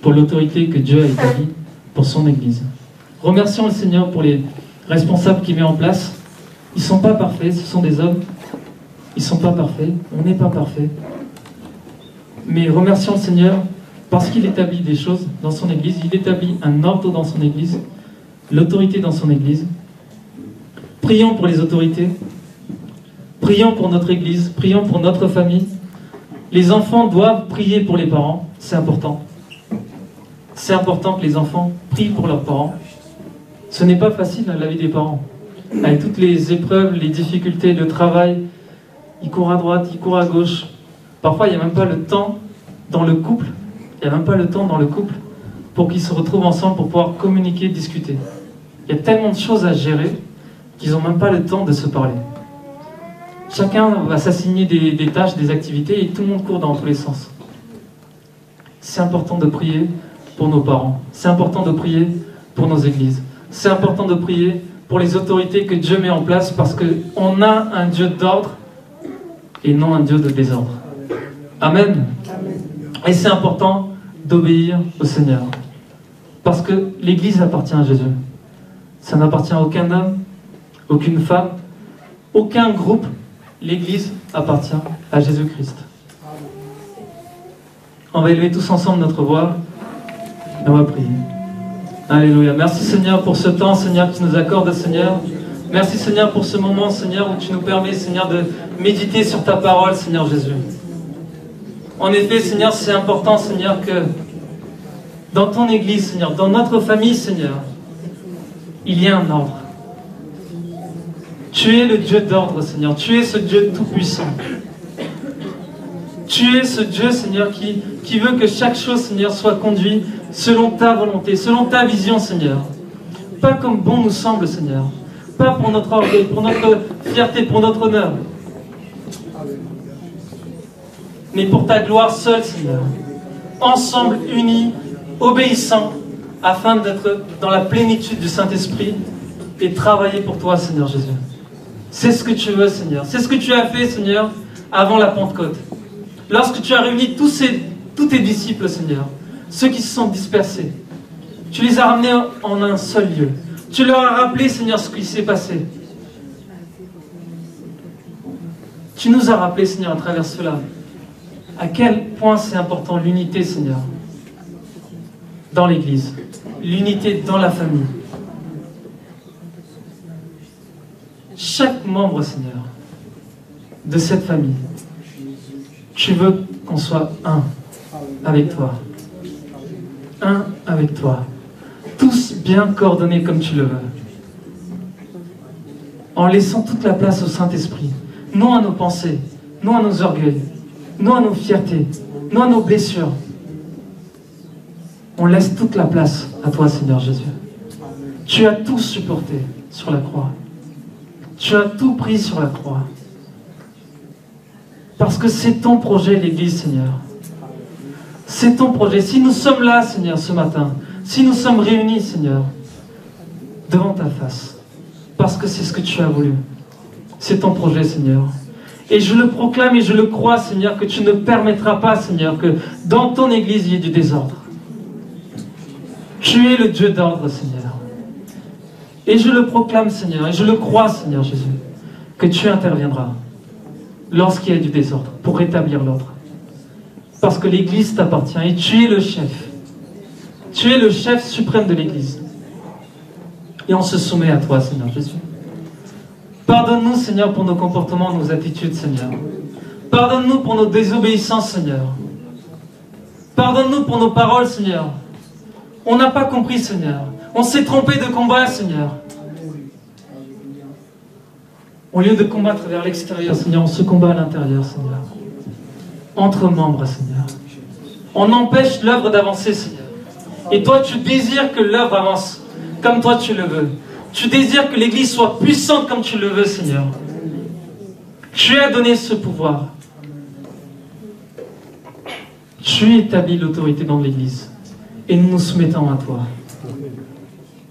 pour l'autorité que Dieu a établie pour son église. Remercions le Seigneur pour les responsables qu'il met en place. Ils ne sont pas parfaits, ce sont des hommes. Ils ne sont pas parfaits, on n'est pas parfait. Mais remercions le Seigneur parce qu'il établit des choses dans son église, il établit un ordre dans son église, l'autorité dans son église. Prions pour les autorités, Prions pour notre Église, prions pour notre famille. Les enfants doivent prier pour les parents, c'est important. C'est important que les enfants prient pour leurs parents. Ce n'est pas facile, la vie des parents. Avec toutes les épreuves, les difficultés, le travail, ils courent à droite, ils courent à gauche. Parfois, il n'y a même pas le temps dans le couple. Il n'y a même pas le temps dans le couple pour qu'ils se retrouvent ensemble pour pouvoir communiquer, discuter. Il y a tellement de choses à gérer qu'ils n'ont même pas le temps de se parler. Chacun va s'assigner des tâches, des activités et tout le monde court dans tous les sens. C'est important de prier pour nos parents. C'est important de prier pour nos églises. C'est important de prier pour les autorités que Dieu met en place parce qu'on a un Dieu d'ordre et non un Dieu de désordre. Amen. Et c'est important d'obéir au Seigneur. Parce que l'Église appartient à Jésus. Ça n'appartient à aucun homme, aucune femme, aucun groupe. L'Église appartient à Jésus-Christ. On va élever tous ensemble notre voix et on va prier. Alléluia. Merci Seigneur pour ce temps, Seigneur, que tu nous accordes, Seigneur. Merci Seigneur pour ce moment, Seigneur, où tu nous permets, Seigneur, de méditer sur ta parole, Seigneur Jésus. En effet, Seigneur, c'est important, Seigneur, que dans ton Église, Seigneur, dans notre famille, Seigneur, il y a un ordre. Tu es le Dieu d'ordre, Seigneur. Tu es ce Dieu tout-puissant. Tu es ce Dieu, Seigneur, qui veut que chaque chose, Seigneur, soit conduite selon ta volonté, selon ta vision, Seigneur. Pas comme bon nous semble, Seigneur. Pas pour notre orgueil, pour notre fierté, pour notre honneur. Mais pour ta gloire seule, Seigneur. Ensemble, unis, obéissants, afin d'être dans la plénitude du Saint-Esprit et travailler pour toi, Seigneur Jésus. C'est ce que tu veux, Seigneur. C'est ce que tu as fait, Seigneur, avant la Pentecôte. Lorsque tu as réuni tous tes disciples, Seigneur, ceux qui se sont dispersés, tu les as ramenés en un seul lieu. Tu leur as rappelé, Seigneur, ce qui s'est passé. Tu nous as rappelé, Seigneur, à travers cela, à quel point c'est important l'unité, Seigneur, dans l'Église, l'unité dans la famille. Chaque membre, Seigneur, de cette famille, tu veux qu'on soit un avec toi. Un avec toi. Tous bien coordonnés comme tu le veux. En laissant toute la place au Saint-Esprit. Non à nos pensées, non à nos orgueils, non à nos fiertés, non à nos blessures. On laisse toute la place à toi, Seigneur Jésus. Tu as tout supporté sur la croix. Tu as tout pris sur la croix. Parce que c'est ton projet, l'Église, Seigneur. C'est ton projet. Si nous sommes là, Seigneur, ce matin, si nous sommes réunis, Seigneur, devant ta face, parce que c'est ce que tu as voulu. C'est ton projet, Seigneur. Et je le proclame et je le crois, Seigneur, que tu ne permettras pas, Seigneur, que dans ton Église, il y ait du désordre. Tu es le Dieu d'ordre, Seigneur. Et je le proclame, Seigneur, et je le crois, Seigneur Jésus, que tu interviendras lorsqu'il y a du désordre, pour rétablir l'ordre. Parce que l'Église t'appartient et tu es le chef. Tu es le chef suprême de l'Église. Et on se soumet à toi, Seigneur Jésus. Pardonne-nous, Seigneur, pour nos comportements, nos attitudes, Seigneur. Pardonne-nous pour nos désobéissances, Seigneur. Pardonne-nous pour nos paroles, Seigneur. On n'a pas compris, Seigneur. On s'est trompé de combat, Seigneur. Au lieu de combattre vers l'extérieur, Seigneur, on se combat à l'intérieur, Seigneur. Entre membres, Seigneur. On empêche l'œuvre d'avancer, Seigneur. Et toi, tu désires que l'œuvre avance comme toi tu le veux. Tu désires que l'Église soit puissante comme tu le veux, Seigneur. Tu as donné ce pouvoir. Tu établis l'autorité dans l'Église. Et nous nous soumettons à toi.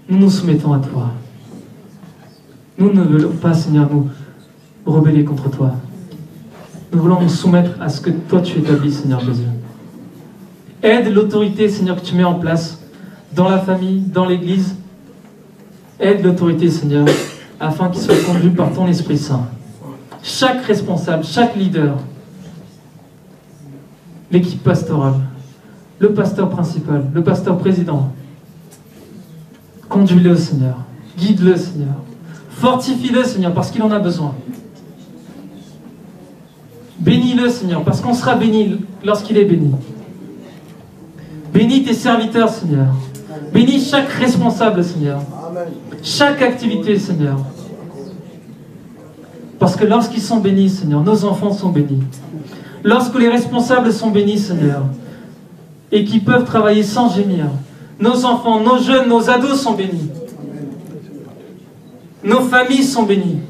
Nous nous soumettons à toi. Nous ne voulons pas, Seigneur, nous rebeller contre toi. Nous voulons nous soumettre à ce que toi tu établis, Seigneur Jésus. Aide l'autorité, Seigneur, que tu mets en place dans la famille, dans l'Église. Aide l'autorité, Seigneur, afin qu'il soit conduit par ton Esprit Saint. Chaque responsable, chaque leader, l'équipe pastorale, le pasteur principal, le pasteur président, conduis-le, Seigneur. Guide-le, Seigneur. Fortifie-le, Seigneur, parce qu'il en a besoin. Bénis-le, Seigneur, parce qu'on sera béni lorsqu'il est béni. Bénis tes serviteurs, Seigneur. Bénis chaque responsable, Seigneur. Chaque activité, Seigneur. Parce que lorsqu'ils sont bénis, Seigneur, nos enfants sont bénis. Lorsque les responsables sont bénis, Seigneur, et qui peuvent travailler sans gémir, nos enfants, nos jeunes, nos ados sont bénis. Nos familles sont bénies.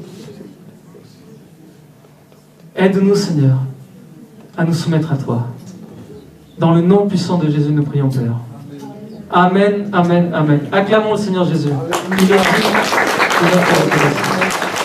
Aide-nous, Seigneur, à nous soumettre à toi. Dans le nom puissant de Jésus, nous prions, Père. Amen, amen, amen. Acclamons le Seigneur Jésus. Il est digne de notre reconnaissance.